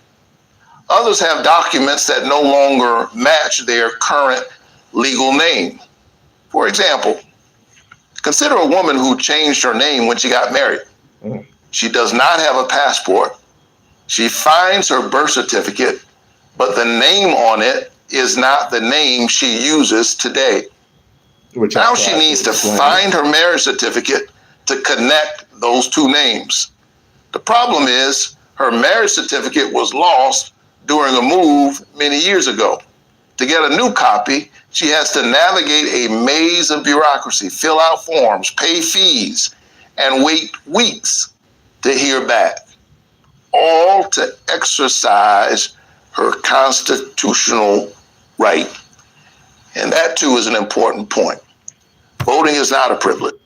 Others have documents that no longer match their current legal name. For example, consider a woman who changed her name when she got married. She does not have a passport. She finds her birth certificate, but the name on it is not the name she uses today. Now she needs to find her marriage certificate to connect those two names. The problem is her marriage certificate was lost during a move many years ago. To get a new copy, she has to navigate a maze of bureaucracy, fill out forms, pay fees, and wait weeks to hear back, all to exercise her constitutional right. And that too is an important point. Voting is not a privilege.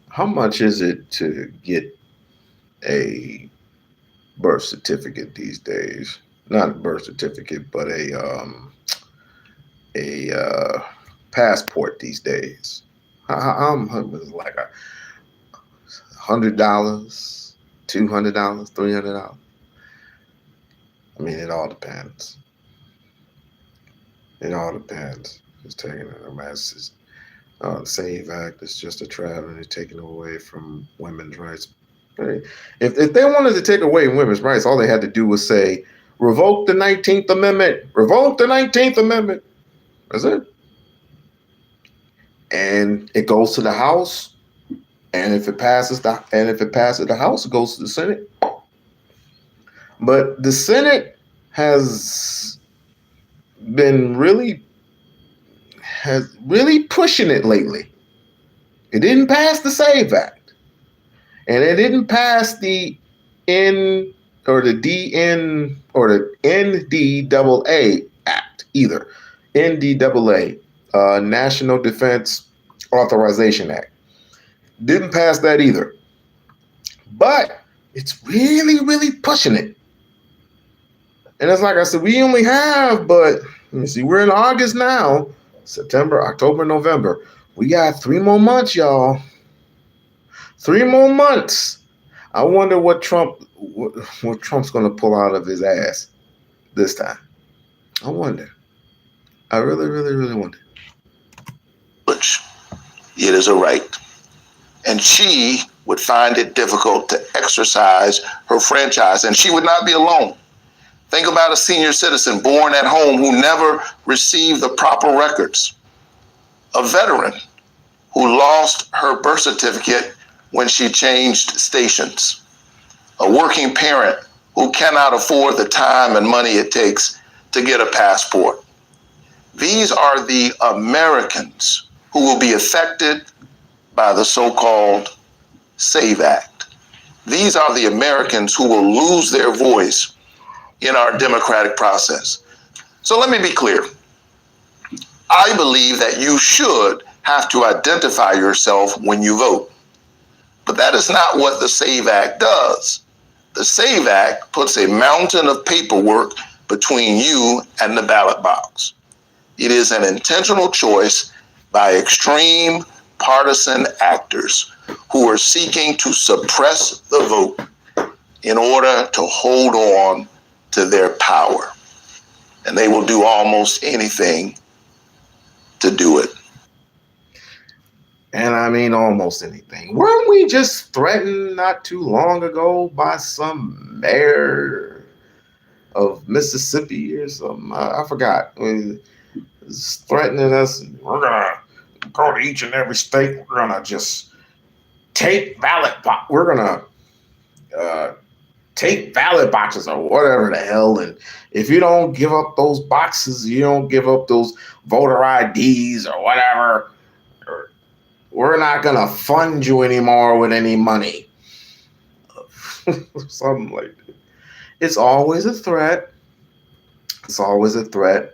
How much is it to get a birth certificate these days? Not a birth certificate, but a passport these days. It's like $100, $200, $300. I mean, it all depends. It all depends. It's taking a message. The SAVE Act is just a trap, and it's taking away from women's rights. If they wanted to take away women's rights, all they had to do was say, revoke the 19th Amendment. Revoke the 19th Amendment. That's it. And it goes to the House, and if it passes the House, it goes to the Senate. But the Senate has been really pushing it lately. It didn't pass the SAVE Act, and it didn't pass the NDAA Act either. NDAA, National Defense Authorization Act. Didn't pass that either. But it's really pushing it. And it's like I said, we only have, but let me see, we're in August now. September, October, November. We got 3 more months, y'all. 3 more months. I wonder what Trump's going to pull out of his ass this time. I wonder. I really wonder.
It is a right. And she would find it difficult to exercise her franchise, and she would not be alone. Think about a senior citizen born at home who never received the proper records. A veteran who lost her birth certificate when she changed stations. A working parent who cannot afford the time and money it takes to get a passport. These are the Americans who will be affected by the so-called SAVE Act. These are the Americans who will lose their voice in our democratic process. So let me be clear. I believe that you should have to identify yourself when you vote. But that is not what the SAVE Act does. The SAVE Act puts a mountain of paperwork between you and the ballot box. It is an intentional choice by extreme partisan actors who are seeking to suppress the vote in order to hold on to their power. And they will do almost anything to do it.
And I mean almost anything. Weren't we just threatened not too long ago by some mayor of Mississippi or something? I forgot. I mean, it's threatening us. We're gonna go to each and every state. We're gonna just take we're gonna take ballot boxes or whatever the hell. And if you don't give up those boxes, you don't give up those voter IDs or whatever, we're not going to fund you anymore with any money. Something like that. It's always a threat. It's always a threat.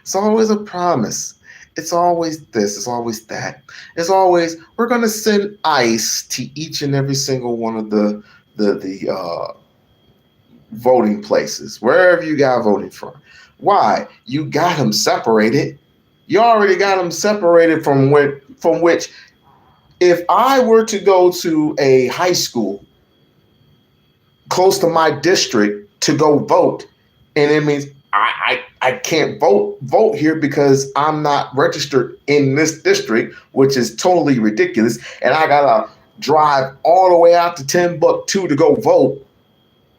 It's always a promise. It's always this. It's always that. It's always, we're going to send ICE to each and every single one of the voting places, wherever you got voting from. Why? You got them separated. You already got them separated from which, if I were to go to a high school close to my district to go vote, and it means I can't vote here because I'm not registered in this district, which is totally ridiculous, and I gotta drive all the way out to Timbuktu to go vote.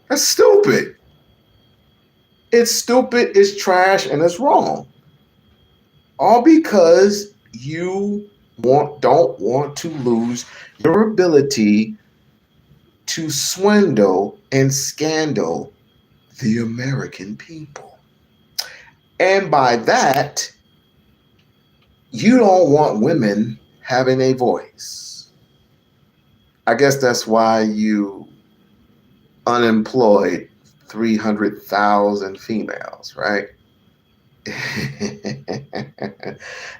That's stupid. It's stupid, it's trash, and it's wrong. All because you don't want to lose your ability to swindle and scandal the American people. And by that, you don't want women having a voice. I guess that's why you unemployed 300,000 females, right?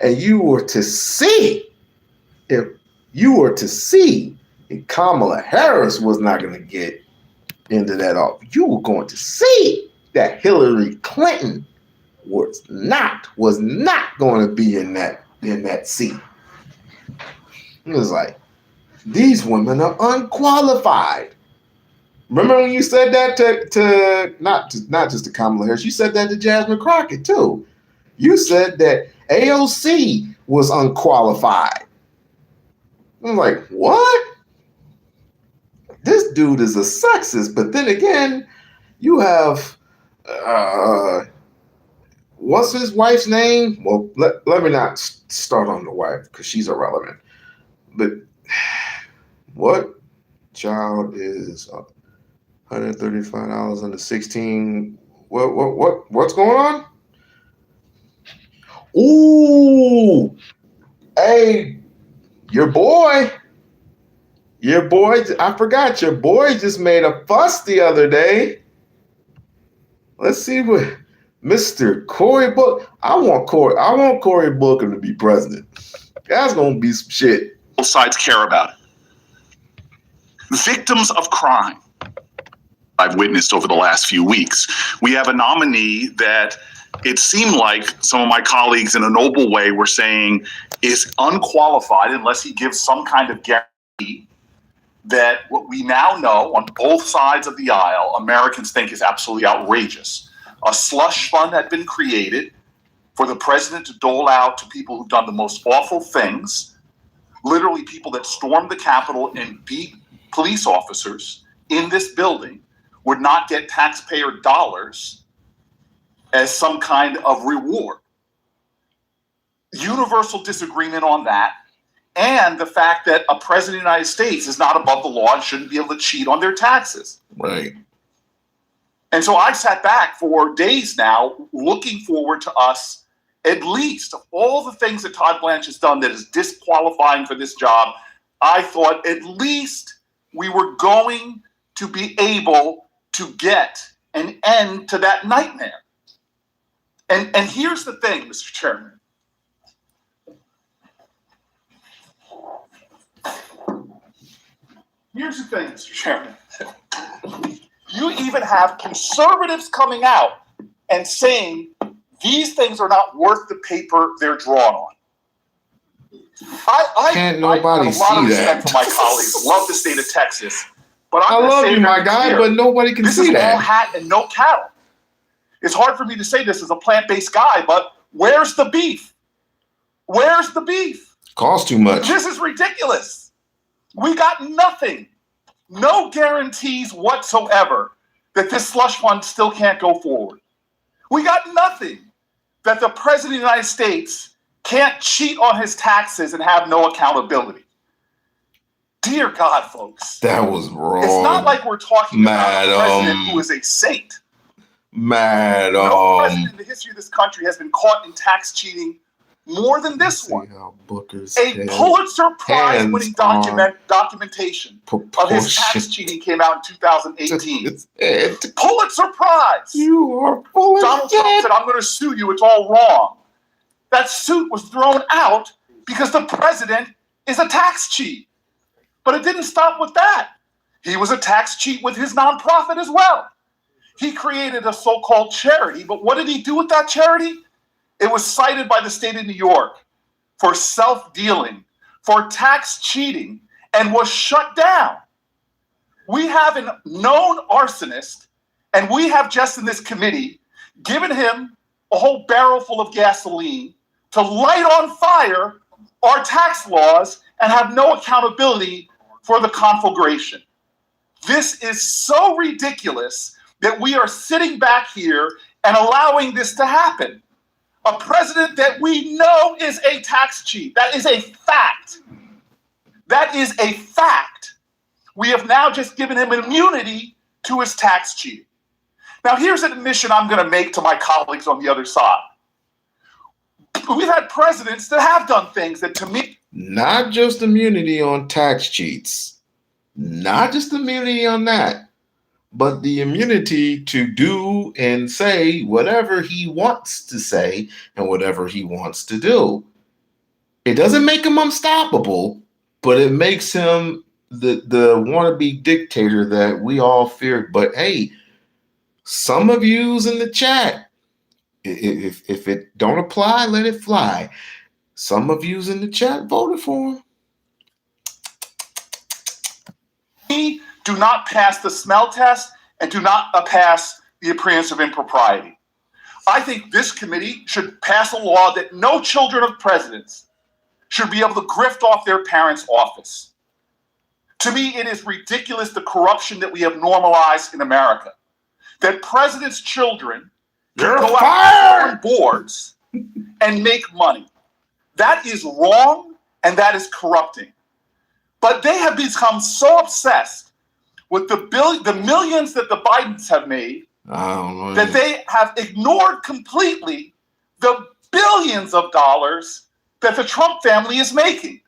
And you were to see, if Kamala Harris was not going to get into that office, you were going to see that Hillary Clinton was not going to be in that seat. It was like, these women are unqualified. Remember when you said that to not just to Kamala Harris, you said that to Jasmine Crockett too. You said that AOC was unqualified. I'm like, what? This dude is a sexist. But then again, you have what's his wife's name? Well, let me not start on the wife because she's irrelevant. But what child is $135 under 16? What's going on? Ooh, hey, your boy, I forgot, your boy just made a fuss the other day. Let's see what Mr. Cory Booker. I want Cory Booker to be president. That's gonna be some shit.
Both sides care about it. Victims of crime I've witnessed over the last few weeks. We have a nominee that it seemed like some of my colleagues in a noble way were saying is unqualified unless he gives some kind of guarantee that what we now know on both sides of the aisle, Americans think is absolutely outrageous. A slush fund had been created for the president to dole out to people who've done the most awful things, literally people that stormed the Capitol and beat police officers in this building would not get taxpayer dollars as some kind of reward. Universal disagreement on that, and the fact that a president of the United States is not above the law and shouldn't be able to cheat on their taxes.
Right.
And so I sat back for days now looking forward to us, at least of all the things that Todd Blanche has done that is disqualifying for this job, I thought at least we were going to be able to get an end to that nightmare. And here's the thing, Mr. Chairman. Here's the thing, Mr. Chairman. You even have conservatives coming out
and saying these things are not worth the paper they're drawn on.
Can't
I
nobody
have a lot of
see
respect
that.
for my colleagues. Love the state of Texas. But
I love you, my guy, but nobody can see
this is all
that.
hat and no cattle. It's hard for me to say this as a plant-based guy, but where's the beef? Where's the beef?
Costs too much.
This is ridiculous. We got nothing. No guarantees whatsoever that this slush fund still can't go forward. We got nothing that the President of the United States can't cheat on his taxes and have no accountability. Dear God, folks.
That was wrong.
It's not like we're talking about a president who is a saint. No president in the history of this country has been caught in tax cheating more than this one. A Pulitzer Prize-winning documentation of his tax cheating came out in 2018. Pulitzer Prize.
You are full of
Donald Trump said, "I'm going to sue you. It's all wrong." That suit was thrown out because the president is a tax cheat. But it didn't stop with that. He was a tax cheat with his nonprofit as well. He created a so-called charity, but what did he do with that charity? It was cited by the state of New York for self-dealing, for tax cheating, and was shut down. We have a known arsonist, and we have just in this committee given him a whole barrel full of gasoline to light on fire our tax laws and have no accountability for the conflagration. This is so ridiculous that we are sitting back here and allowing this to happen. A president that we know is a tax cheat. That is a fact. That is a fact. We have now just given him immunity to his tax cheating. Now, here's an admission I'm going to make to my colleagues on the other side. We've had presidents that have done things that, to me,
not just immunity on tax cheats, not just immunity on that, but the immunity to do and say whatever he wants to say and whatever he wants to do. It doesn't make him unstoppable, but it makes him the wannabe dictator that we all feared. But hey, some of yous in the chat, if it don't apply, let it fly. Some of yous in the chat voted for him.
We do not pass the smell test and do not pass the appearance of impropriety. I think this committee should pass a law that no children of presidents should be able to grift off their parents' office. To me, it is ridiculous the corruption that we have normalized in America. That presidents' children can go out on boards and make money. That is wrong and that is corrupting. But they have become so obsessed with the millions that the Bidens have made that they have ignored completely the billions of dollars that the Trump family is making.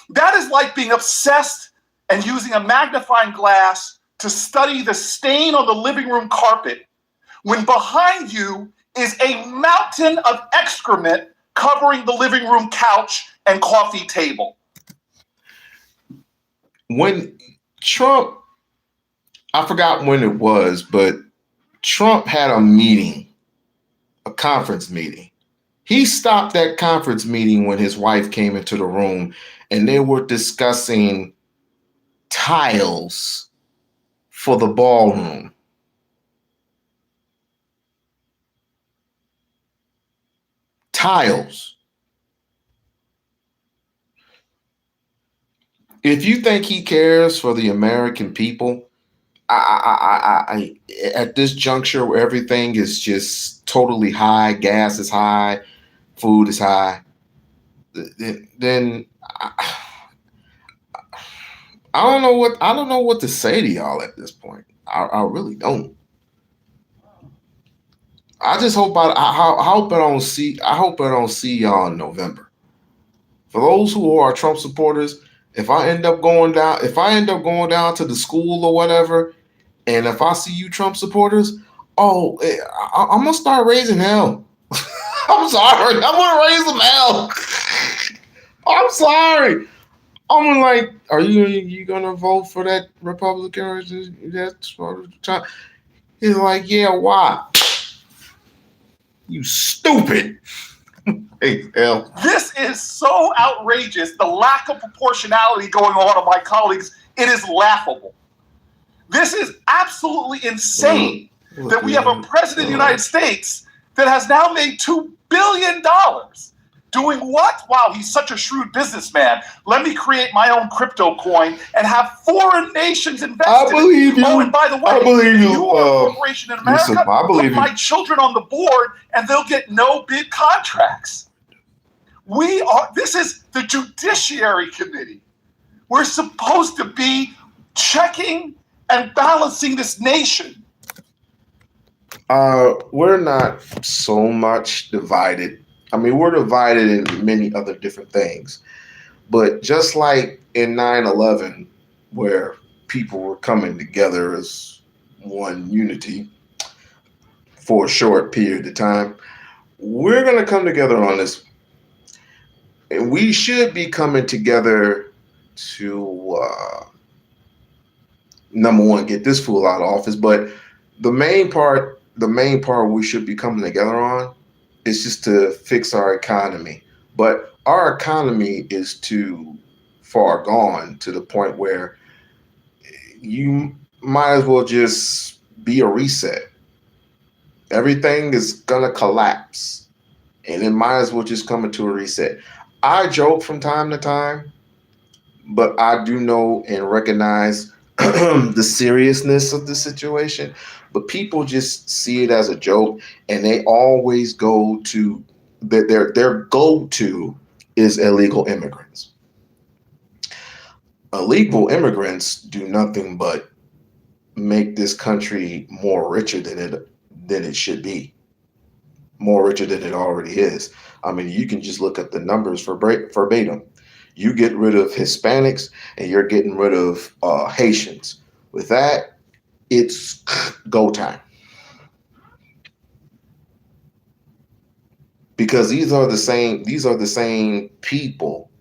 That is like being obsessed and using a magnifying glass to study the stain on the living room carpet when behind you is a mountain of excrement covering the living room couch and coffee table.
When Trump, I forgot when it was, but Trump had a meeting, a conference meeting. He stopped that conference meeting when his wife came into the room and they were discussing tiles for the ballroom. Tiles. If you think he cares for the American people, I at this juncture where everything is just totally high, gas is high, food is high, then I don't know what to say to y'all at this point. I really don't. I just hope I hope I don't see y'all in November. For those who are Trump supporters, if I end up going down to the school or whatever, and if I see you Trump supporters, I'm gonna start raising hell. I'm sorry, I'm gonna raise them hell. I'm sorry. I'm like, are you gonna vote for that Republican or that's for the time? He's like, yeah, why? You stupid. Hey, hell.
This is so outrageous. The lack of proportionality going on my colleagues, it is laughable. This is absolutely insane that we have a president of the United States that has now made $2 billion. Doing what? Wow, he's such a shrewd businessman. Let me create my own crypto coin and have foreign nations invest in it.
I believe you.
Oh, and by the way,
I believe you.
You are a corporation in America.
Listen, I believe
put my children on the board and they'll get no bid contracts. This is the Judiciary Committee. We're supposed to be checking and balancing this nation.
We're not so much divided. I mean, we're divided in many other different things. But just like in 9/11, where people were coming together as one unity for a short period of time, we're going to come together on this. And we should be coming together to, number one, get this fool out of office. But the main part we should be coming together on is just to fix our economy. But our economy is too far gone to the point where you might as well just be a reset. Everything is gonna collapse, and it might as well just come into a reset. I joke from time to time, but I do know and recognize the seriousness of the situation. But people just see it as a joke, and they always go to their go-to is illegal immigrants. Illegal immigrants do nothing but make this country more richer than it should be, more richer than it already is. I mean, you can just look at the numbers verbatim. You get rid of Hispanics and you're getting rid of Haitians. With that, it's go time. Because these are the same people,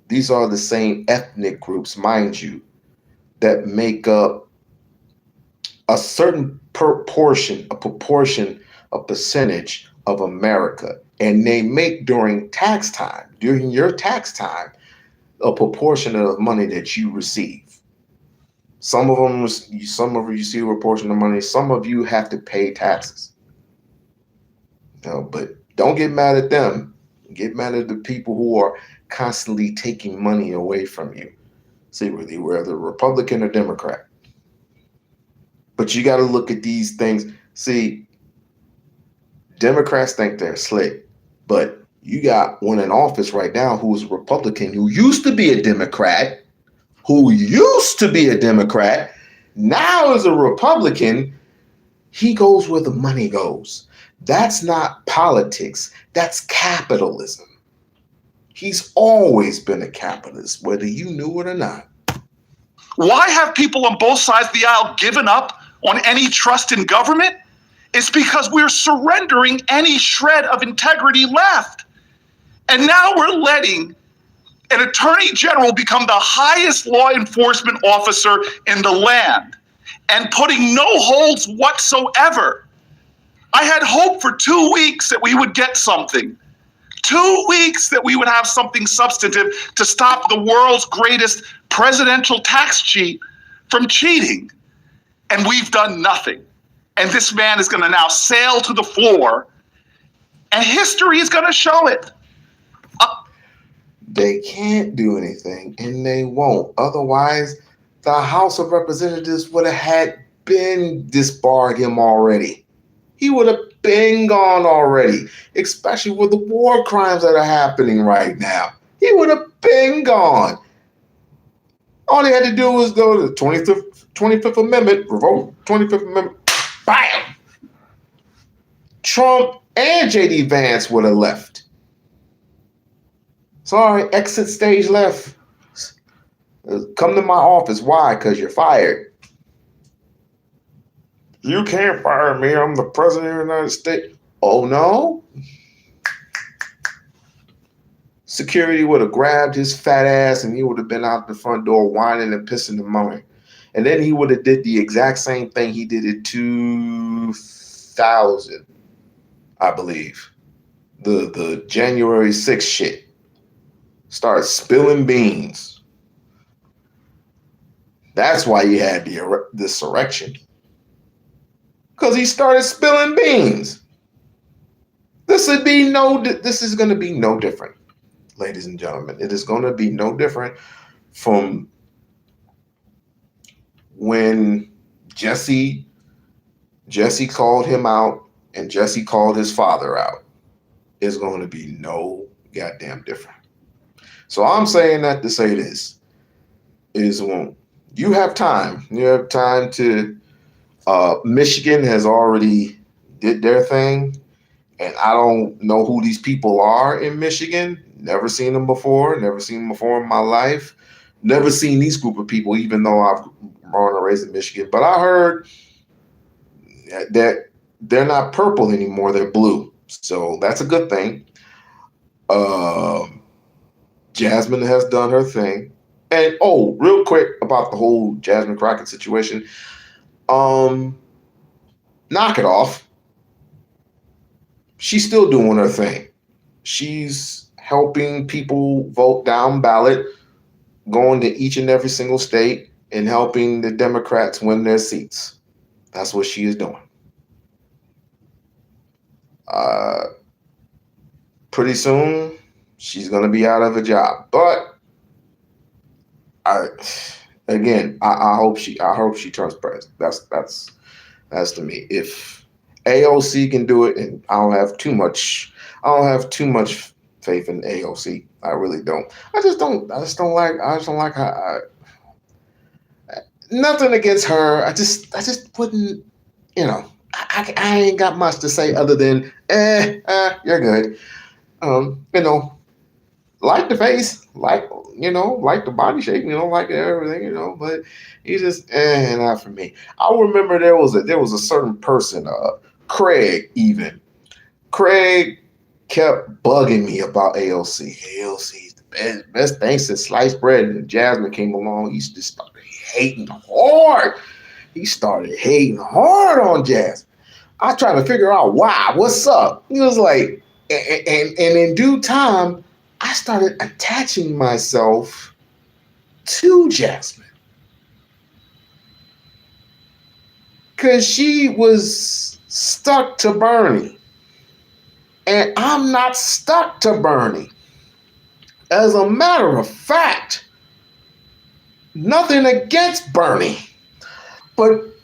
these are the same ethnic groups, mind you, that make up a certain proportion, a percentage of America. And they make during your tax time, a proportion of money that you receive. Some of you receive a portion of money. Some of you have to pay taxes. But don't get mad at them. Get mad at the people who are constantly taking money away from you. See, whether Republican or Democrat. But you got to look at these things. See, Democrats think they're slick, but you got one in office right now who is a Republican, who used to be a Democrat, now is a Republican. He goes where the money goes. That's not politics. That's capitalism. He's always been a capitalist, whether you knew it or not.
Why have people on both sides of the aisle given up on any trust in government? It's because we're surrendering any shred of integrity left. And now we're letting an attorney general become the highest law enforcement officer in the land and putting no holds whatsoever. I had hope for 2 weeks that we would get something. 2 weeks that we would have something substantive to stop the world's greatest presidential tax cheat from cheating. And we've done nothing. And this man is going to now sail to the floor, and history is going to show it.
They can't do anything, and they won't. Otherwise, the House of Representatives would have had been disbarred him already. He would have been gone already, especially with the war crimes that are happening right now. He would have been gone. All he had to do was go to the 25th Amendment, revoke 25th Amendment, bam! Trump and J.D. Vance would have left. Sorry, exit stage left. Come to my office. Why? Because you're fired. You can't fire me. I'm the president of the United States. Oh, no? Security would have grabbed his fat ass and he would have been out the front door whining and pissing and moaning. And then he would have did the exact same thing he did in 2000. I believe. The January 6th shit. Started spilling beans. That's why he had this insurrection. Because he started spilling beans. This is going to be no different, ladies and gentlemen. It is going to be no different from when Jesse called him out and Jesse called his father out. It's going to be no goddamn different. So I'm saying that to say this is when you have time. You have time to. Michigan has already did their thing, and I don't know who these people are in Michigan. Never seen them before. Never seen them before in my life. Never seen these group of people, even though I've born and raised in Michigan. But I heard that they're not purple anymore; they're blue. So that's a good thing. Jasmine has done her thing. And real quick about the whole Jasmine Crockett situation. Knock it off. She's still doing her thing. She's helping people vote down ballot, going to each and every single state and helping the Democrats win their seats. That's what she is doing. Pretty soon, she's going to be out of a job. But I hope she turns president. That's to me. If AOC can do it, and I don't have too much faith in AOC. I really don't. I just don't like how. Nothing against her. I just wouldn't. I ain't got much to say other than you're good. Like the face, like the body shape, like everything, but he just not for me. I remember there was a certain person, Craig kept bugging me about AOC. AOC's the best thing since sliced bread, and Jasmine came along. He just started hating hard. He started hating hard on Jasmine. I tried to figure out why. What's up? He was like, and in due time, I started attaching myself to Jasmine. Because she was stuck to Bernie. And I'm not stuck to Bernie. As a matter of fact, nothing against Bernie. But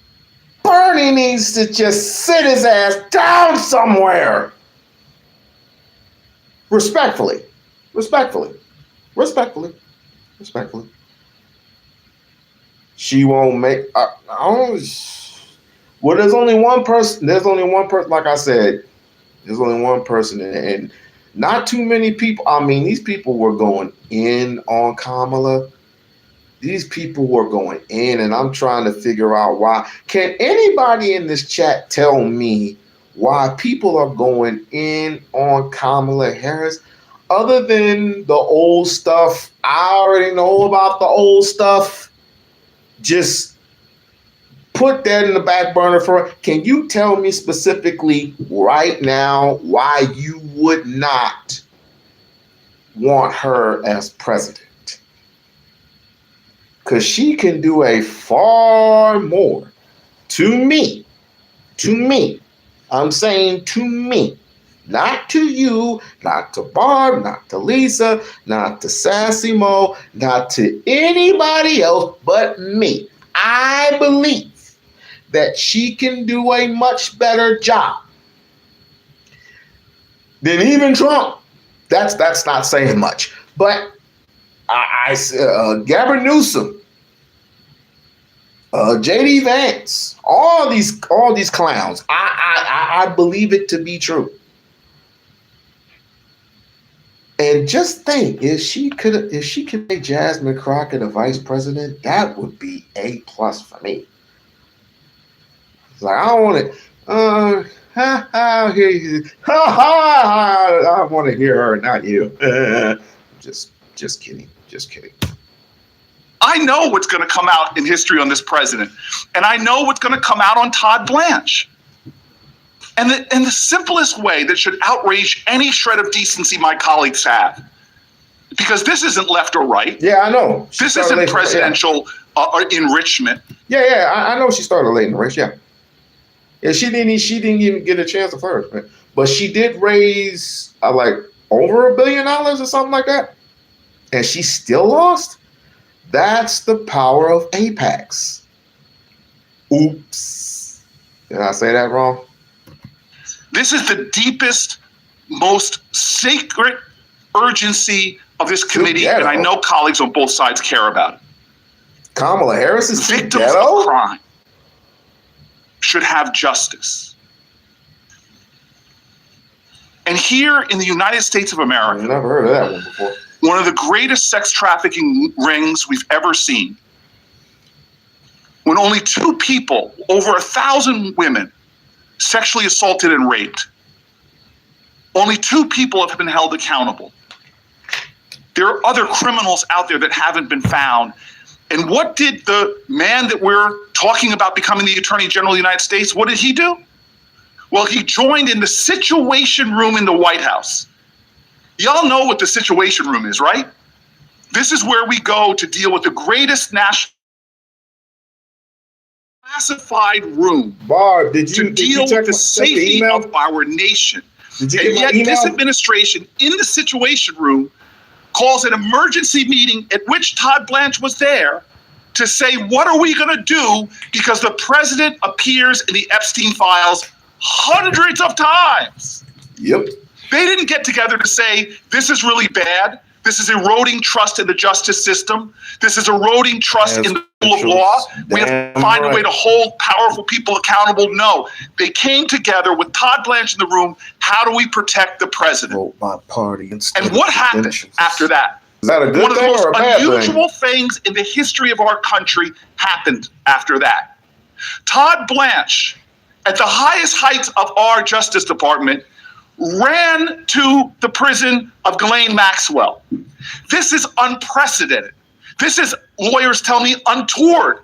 Bernie needs to just sit his ass down somewhere. Respectfully. She won't make. There's only one person. Like I said, there's only one person, and not too many people. I mean, these people were going in on Kamala. These people were going in, and I'm trying to figure out why. Can anybody in this chat tell me why people are going in on Kamala Harris? Other than the old stuff, I already know about the old stuff. Just put that in the back burner for. Can you tell me specifically right now why you would not want her as president? Because she can do a far more to me. I'm saying to me. Not to you, not to Barb, not to Lisa, not to Sassy Mo, not to anybody else but me. I believe that she can do a much better job than even Trump. That's not saying much. But Gavin Newsom, JD Vance, all these clowns. I believe it to be true. And just think, if she could make Jasmine Crockett a vice president, that would be A+ for me. It's like, I don't want it. I want to hear her, not you. Just kidding.
I know what's going to come out in history on this president, and I know what's going to come out on Todd Blanche. And the simplest way that should outrage any shred of decency my colleagues have, because this isn't left or right.
Yeah, I know.
This isn't presidential enrichment.
Yeah, I know she started late in the race. Yeah, she didn't even get a chance to first, man. But she did raise like over $1 billion or something like that, and she still lost. That's the power of Apex. Oops, did I say that wrong?
This is the deepest, most sacred urgency of this committee, and I know colleagues on both sides care about it.
Kamala Harris is
victims of crime should have justice. And here in the United States of America,
I've never heard of that one before.
One of the greatest sex trafficking rings we've ever seen, when only 2 people, over 1,000 women, sexually assaulted and raped, only 2 people have been held accountable. There are other criminals out there that haven't been found. And what did the man that we're talking about becoming the Attorney General of the United States, what did he do? Well, he joined in the Situation Room in the White House. Y'all know what the Situation Room is, right? This is where we go to deal with the greatest national classified room to deal with the safety of our nation. And yet this administration in the Situation Room calls an emergency meeting at which Todd Blanche was there to say, what are we going to do? Because the president appears in the Epstein files hundreds of times.
Yep.
They didn't get together to say, this is really bad. This is eroding trust in the justice system. This is eroding trust in the rule of law. We have to find a way to hold powerful people accountable. No, they came together with Todd Blanche in the room. How do we protect the president?
Vote my party
and what happened after that?
Is that a good
One of the
thing
most
or a bad
unusual things in the history of our country happened after that. Todd Blanche, at the highest heights of our Justice Department, ran to the prison of Ghislaine Maxwell. This is unprecedented. This is, lawyers tell me, untoward.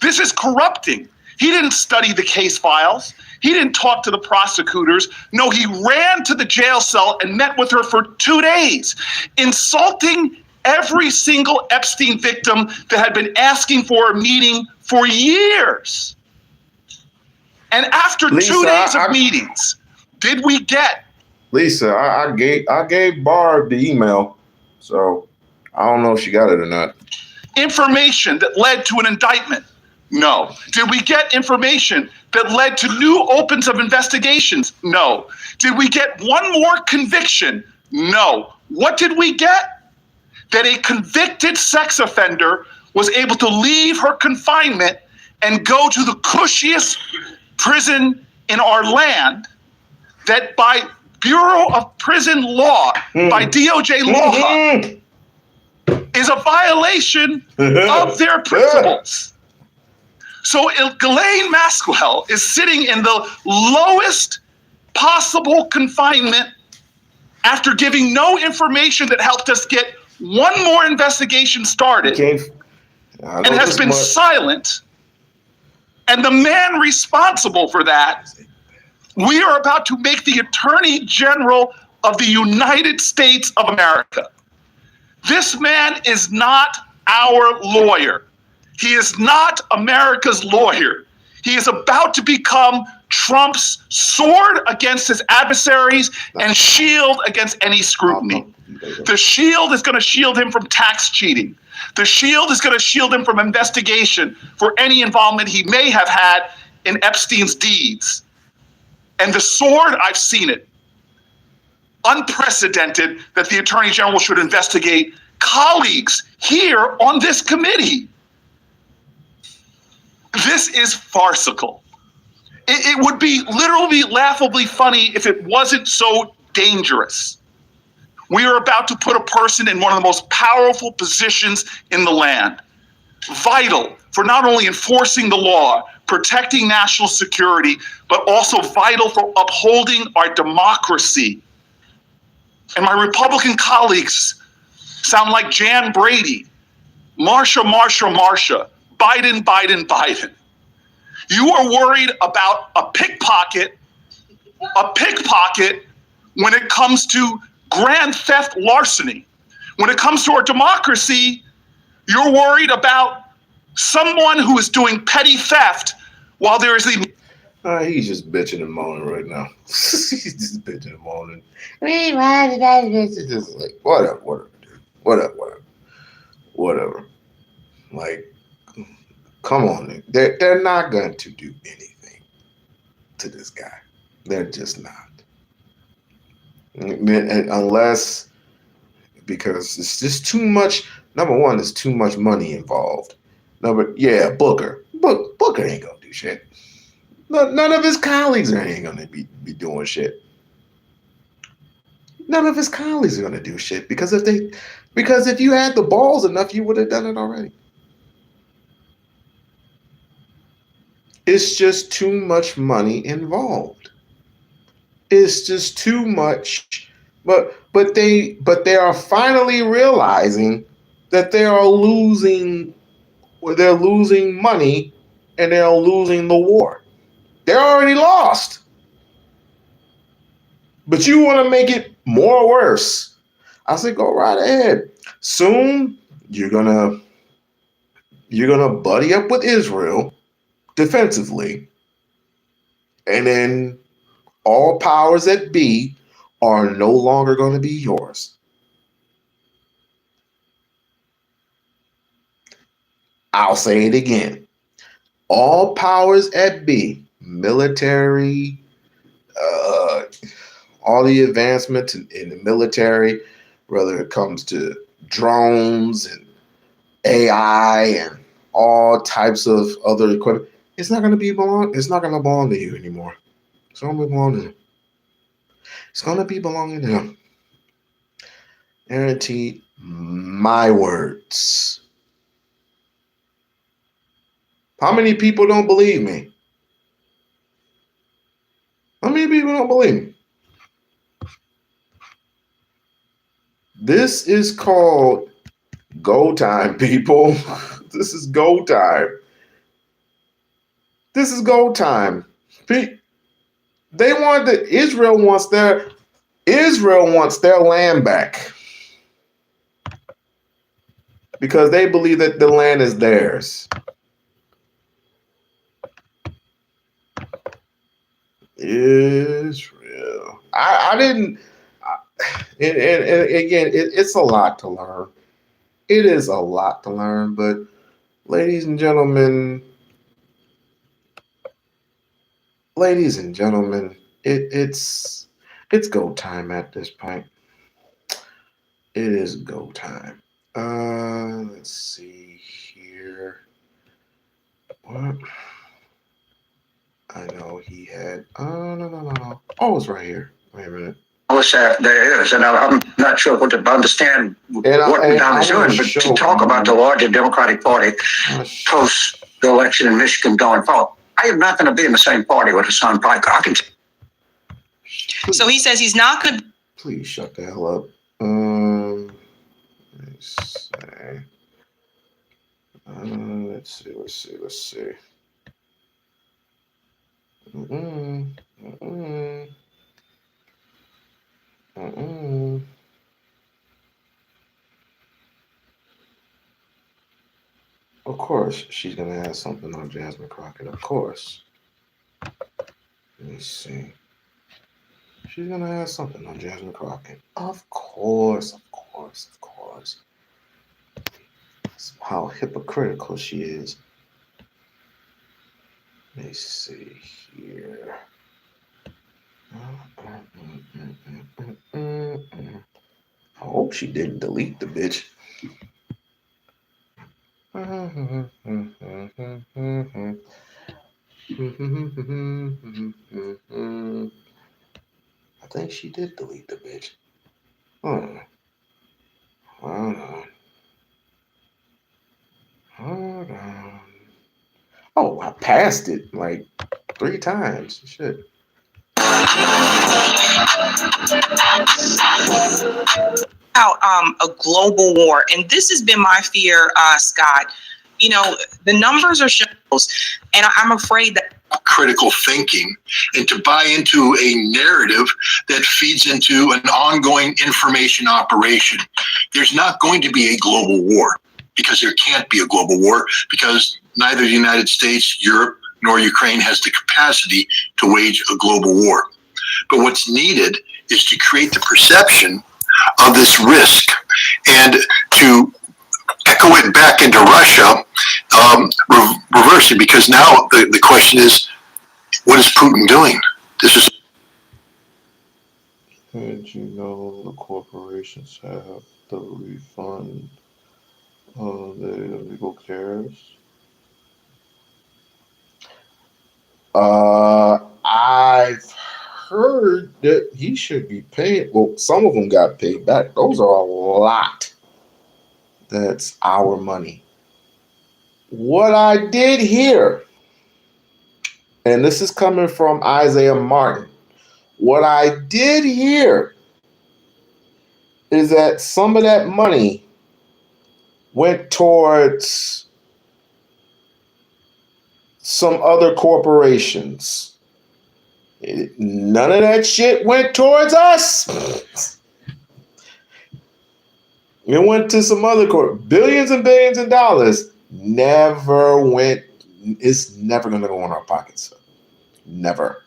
This is corrupting. He didn't study the case files. He didn't talk to the prosecutors. No, he ran to the jail cell and met with her for 2 days, insulting every single Epstein victim that had been asking for a meeting for years. And after
Lisa,
2 days of meetings, did we get?
Lisa, I gave Barb the email, so I don't know if she got it or not.
Information that led to an indictment? No. Did we get information that led to new opens of investigations? No. Did we get one more conviction? No. What did we get? That a convicted sex offender was able to leave her confinement and go to the cushiest prison in our land, that by Bureau of Prison Law, by DOJ law, is a violation of their principles. So Ghislaine Maxwell is sitting in the lowest possible confinement after giving no information that helped us get one more investigation started, and has been silent. And the man responsible for that, we are about to make the Attorney General of the United States of America. This man is not our lawyer. He is not America's lawyer. He is about to become Trump's sword against his adversaries and shield against any scrutiny. The shield is going to shield him from tax cheating. The shield is going to shield him from investigation for any involvement he may have had in Epstein's deeds. And the sword, I've seen it. Unprecedented that the Attorney General should investigate colleagues here on this committee. This is farcical. It would be literally laughably funny if it wasn't so dangerous. We are about to put a person in one of the most powerful positions in the land, vital for not only enforcing the law, protecting national security, but also vital for upholding our democracy. And my Republican colleagues sound like Jan Brady, Marsha, Biden. You are worried about a pickpocket a pickpocket when it comes to grand theft larceny. When it comes to our democracy, you're worried about someone who is doing petty theft while there is the...
He's just bitching and moaning right now. He's just bitching and moaning. It's just like, whatever, dude. Whatever. Like, come on. They're not going to do anything to this guy. They're just not. Unless, because it's just too much. Number one, there's too much money involved. Booker ain't gonna do shit. None of his colleagues ain't gonna be doing shit. None of his colleagues are gonna do shit because if you had the balls enough, you would have done it already. It's just too much money involved. It's just too much. But they are finally realizing that they're losing money and they're losing the war. They're already lost. But you want to make it more worse. I said, go right ahead. Soon you're gonna buddy up with Israel defensively, and then all powers that be are no longer going to be yours. I'll say it again. All powers that be, military, all the advancements in the military, whether it comes to drones and AI and all types of other equipment, it's not going to belong to you anymore. It's going to belong to them. It's going to be belonging to them. Guaranteed, my words. How many people don't believe me? How many people don't believe me? This is called go time, people. This is go time. This is go time. Israel wants their land back because they believe that the land is theirs. Israel. And again, it's a lot to learn. It is a lot to learn, but ladies and gentlemen, it's go time at this point. It is go time. Let's see here. What? I know he had. No. Oh, it's right here. Wait a minute.
There is, and I'm not sure what to understand what Don is doing, but to talk about the larger Democratic Party post the election in Michigan going forward. I am not going to be in the same party with Hassan Piker.
So he says he's not going to.
Please shut the hell up. Let's see. Of course, she's gonna have something on Jasmine Crockett. Of course. Let me see. She's gonna have something on Jasmine Crockett. Of course. That's how hypocritical she is. Let me see here. I hope she didn't delete the bitch. I think she did delete the bitch. Hold on. Oh, I passed it like 3 times. Shit.
About a global war, and this has been my fear, Scott. You know, the numbers are showing, and I'm afraid that
critical thinking and to buy into a narrative that feeds into an ongoing information operation. There's not going to be a global war because there can't be a global war because neither the United States, Europe, nor Ukraine has the capacity to wage a global war. But what's needed is to create the perception of this risk and to echo it back into Russia, reverse it, because now the question is, what is Putin doing? This is.
And you know the corporations have to refund the legal cares. I've heard that he should be paid. Well, some of them got paid back. Those are a lot. That's our money. What I did hear, and this is coming from Isaiah Martin, what I did hear is that some of that money went towards some other corporations. None of that shit went towards us. It went to some other billions and billions of dollars. Never went. It's never going to go in our pockets. Never.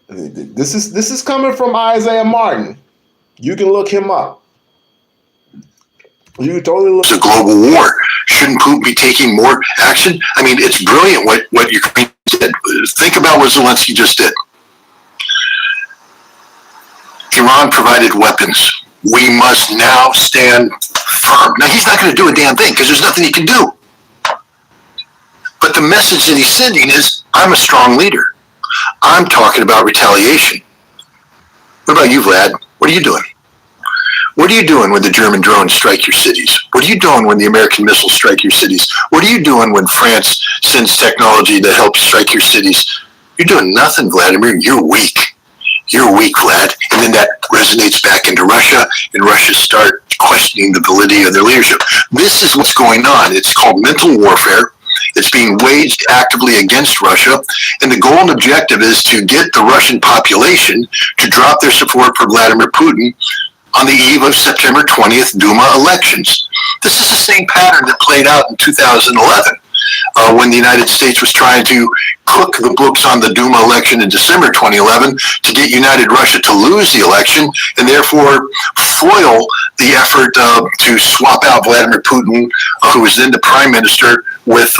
This is coming from Isaiah Martin. You can look him up. You can totally look.
It's a global war. Shouldn't Putin be taking more action? I mean, it's brilliant what Ukraine did. Think about what Zelensky just did. Iran provided weapons. We must now stand firm. Now, he's not going to do a damn thing because there's nothing he can do. But the message that he's sending is, I'm a strong leader. I'm talking about retaliation. What about you, Vlad? What are you doing? What are you doing when the German drones strike your cities? What are you doing when the American missiles strike your cities? What are you doing when France sends technology to help strike your cities? You're doing nothing, Vladimir. You're weak. You're weak, Vlad. And then that resonates back into Russia, and Russia start questioning the validity of their leadership. This is what's going on. It's called mental warfare. It's being waged actively against Russia, and the goal and objective is to get the Russian population to drop their support for Vladimir Putin on the eve of September 20th Duma elections. This is the same pattern that played out in 2011 when the United States was trying to cook the books on the Duma election in December 2011 to get United Russia to lose the election and therefore foil the effort to swap out Vladimir Putin, who was then the prime minister, with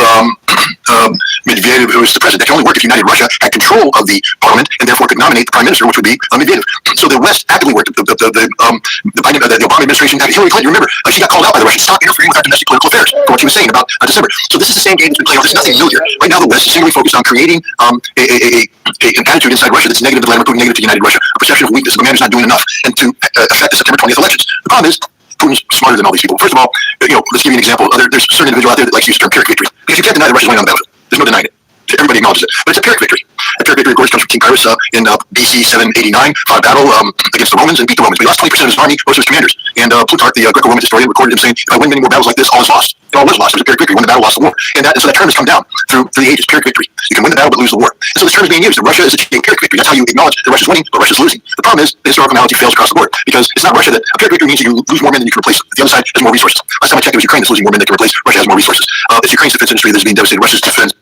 Medvedev, who was the president. That can only work if United Russia had control of the parliament and therefore could nominate the prime minister, which would be Medvedev. So the West actively worked. The Obama administration, Hillary Clinton, remember, she got called out by the Russians, stop interfering with our domestic political affairs, for what she was saying about December. So this is the same game that's been playing out. There's nothing new here. Right now, the West is singularly focused on creating an attitude inside Russia that's negative to Vladimir Putin, negative to United Russia, a perception of weakness, of a man who's not doing enough, and to affect the September 20th elections. The problem is, Putin's smarter than all these people. First of all, let's give you an example. There's a certain individual out there that likes to use the term Pyrrhic victory, because you can't deny that Russia's winning on the battlefield. There's no denying it. Everybody acknowledges it. But it's a Pyrrhic victory. A Pyrrhic victory, of course, comes from King Pyrrhus in BC 789, fought a battle against the Romans and beat the Romans. But he lost 20% of his army, most of his commanders. And Plutarch, the Greco-Roman historian, recorded him saying, if I win many more battles like this, all is lost. It all was lost. It was a Pyrrhic victory. Won the battle, lost the war. And so that term has come down through the ages, Pyrrhic victory. You can win the battle but lose the war. And so this term is being used. That Russia is achieving Pyrrhic victory. That's how you acknowledge that Russia's winning, but Russia's losing. The problem is the historical analogy fails across the board, because it's not Russia that a Pyrrhic victory means you lose more men than you can replace. The other side has more resources. Last time I checked, it was Ukraine that's losing more men than can replace. Russia has more resources. It's Ukraine's defense industry that's being devastated. Russia's defense.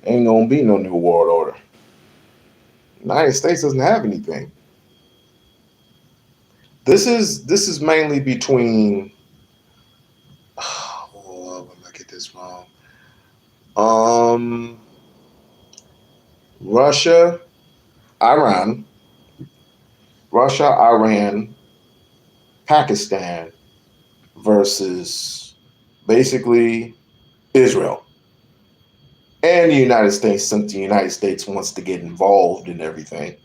Ain't gonna be no new world order. The United States doesn't have anything. This is mainly between. Oh, I'm gonna get this wrong. Russia, Iran, Pakistan versus basically Israel. And the United States, since the United States wants to get involved in everything.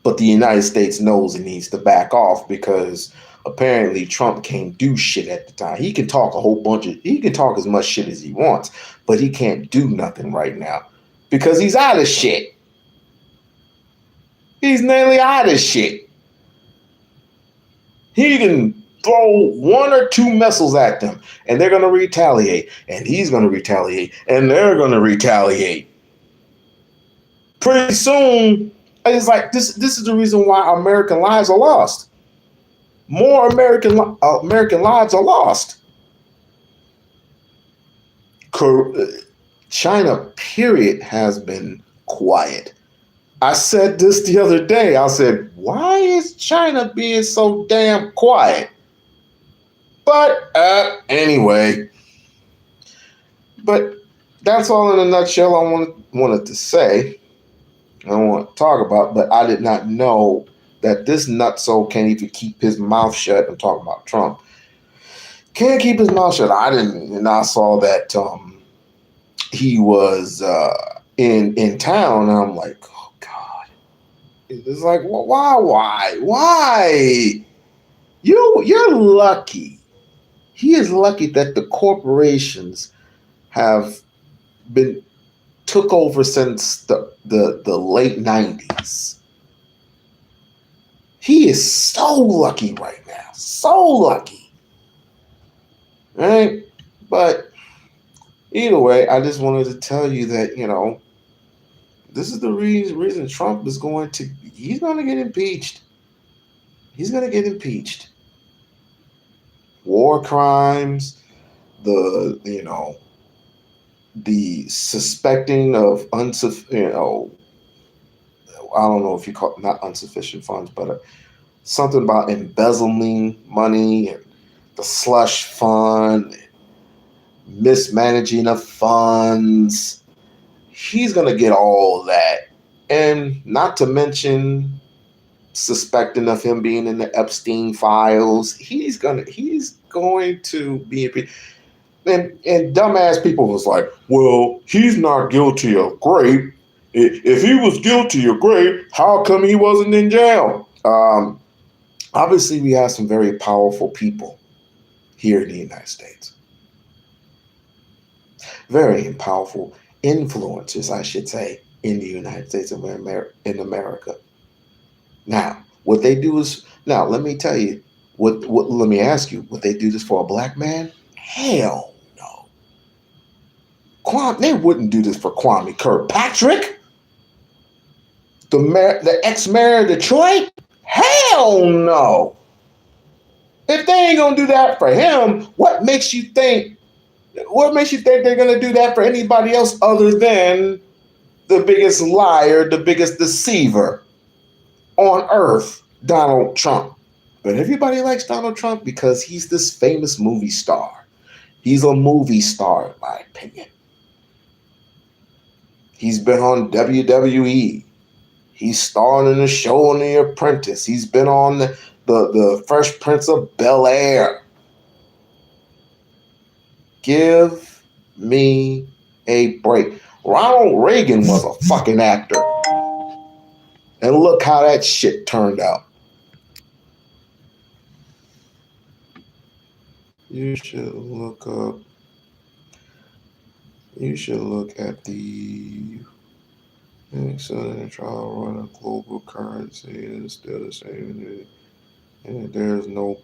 But the United States knows it needs to back off because apparently Trump can't do shit at the time. He can talk he can talk as much shit as he wants, but he can't do nothing right now because he's out of shit. He's nearly out of shit. He can throw 1 or 2 missiles at them, and they're going to retaliate, and he's going to retaliate, and they're going to retaliate. Pretty soon, it's like this is the reason why American lives are lost. More American lives are lost. China, period, has been quiet. I said this the other day. I said, why is China being so damn quiet? But anyway, but that's all in a nutshell I wanted to say. I want to talk about, but I did not know that this nutso can't even keep his mouth shut. I'm talking about Trump. Can't keep his mouth shut. I didn't, and I saw that he was in town, and I'm like, oh God. It's like, well, why? You're lucky. He is lucky that the corporations have been took over since the late 90s. He is so lucky right now. So lucky. Right? But either way, I just wanted to tell you that, this is the reason Trump is he's going to get impeached. He's going to get impeached. War crimes, the suspecting of I don't know if you call it not insufficient funds, but something about embezzling money and the slush fund, mismanaging of funds. He's going to get all that. And not to mention suspecting of him being in the Epstein files. He's going to be and dumbass people was like, well, he's not guilty of rape. If he was guilty of rape, how come he wasn't in jail? Obviously, we have some very powerful people here in the United States. Very powerful influencers, I should say, in the United States of America. Now, what they do is, let me tell you, let me ask you, would they do this for a black man? Hell no. They wouldn't do this for Kwame Kirkpatrick, the ex-mayor of Detroit. Hell no. If they ain't gonna do that for him, what makes you think they're gonna do that for anybody else other than the biggest liar, the biggest deceiver on earth, Donald Trump? But everybody likes Donald Trump because he's this famous movie star. He's a movie star, in my opinion. He's been on WWE. He's starring in a show on The Apprentice. He's been on the Fresh Prince of Bel-Air. Give me a break. Ronald Reagan was a fucking actor. And look how that shit turned out. You should look at the Southern trial run a global currency and it's still the same. And there is no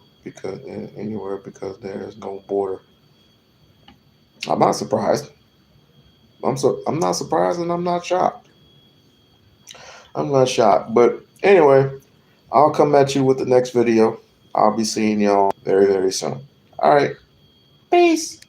anywhere because there is no border. I'm not surprised. I'm not surprised and I'm not shocked. I'm not shocked. But anyway, I'll come at you with the next video. I'll be seeing y'all very, very soon. All right. Peace.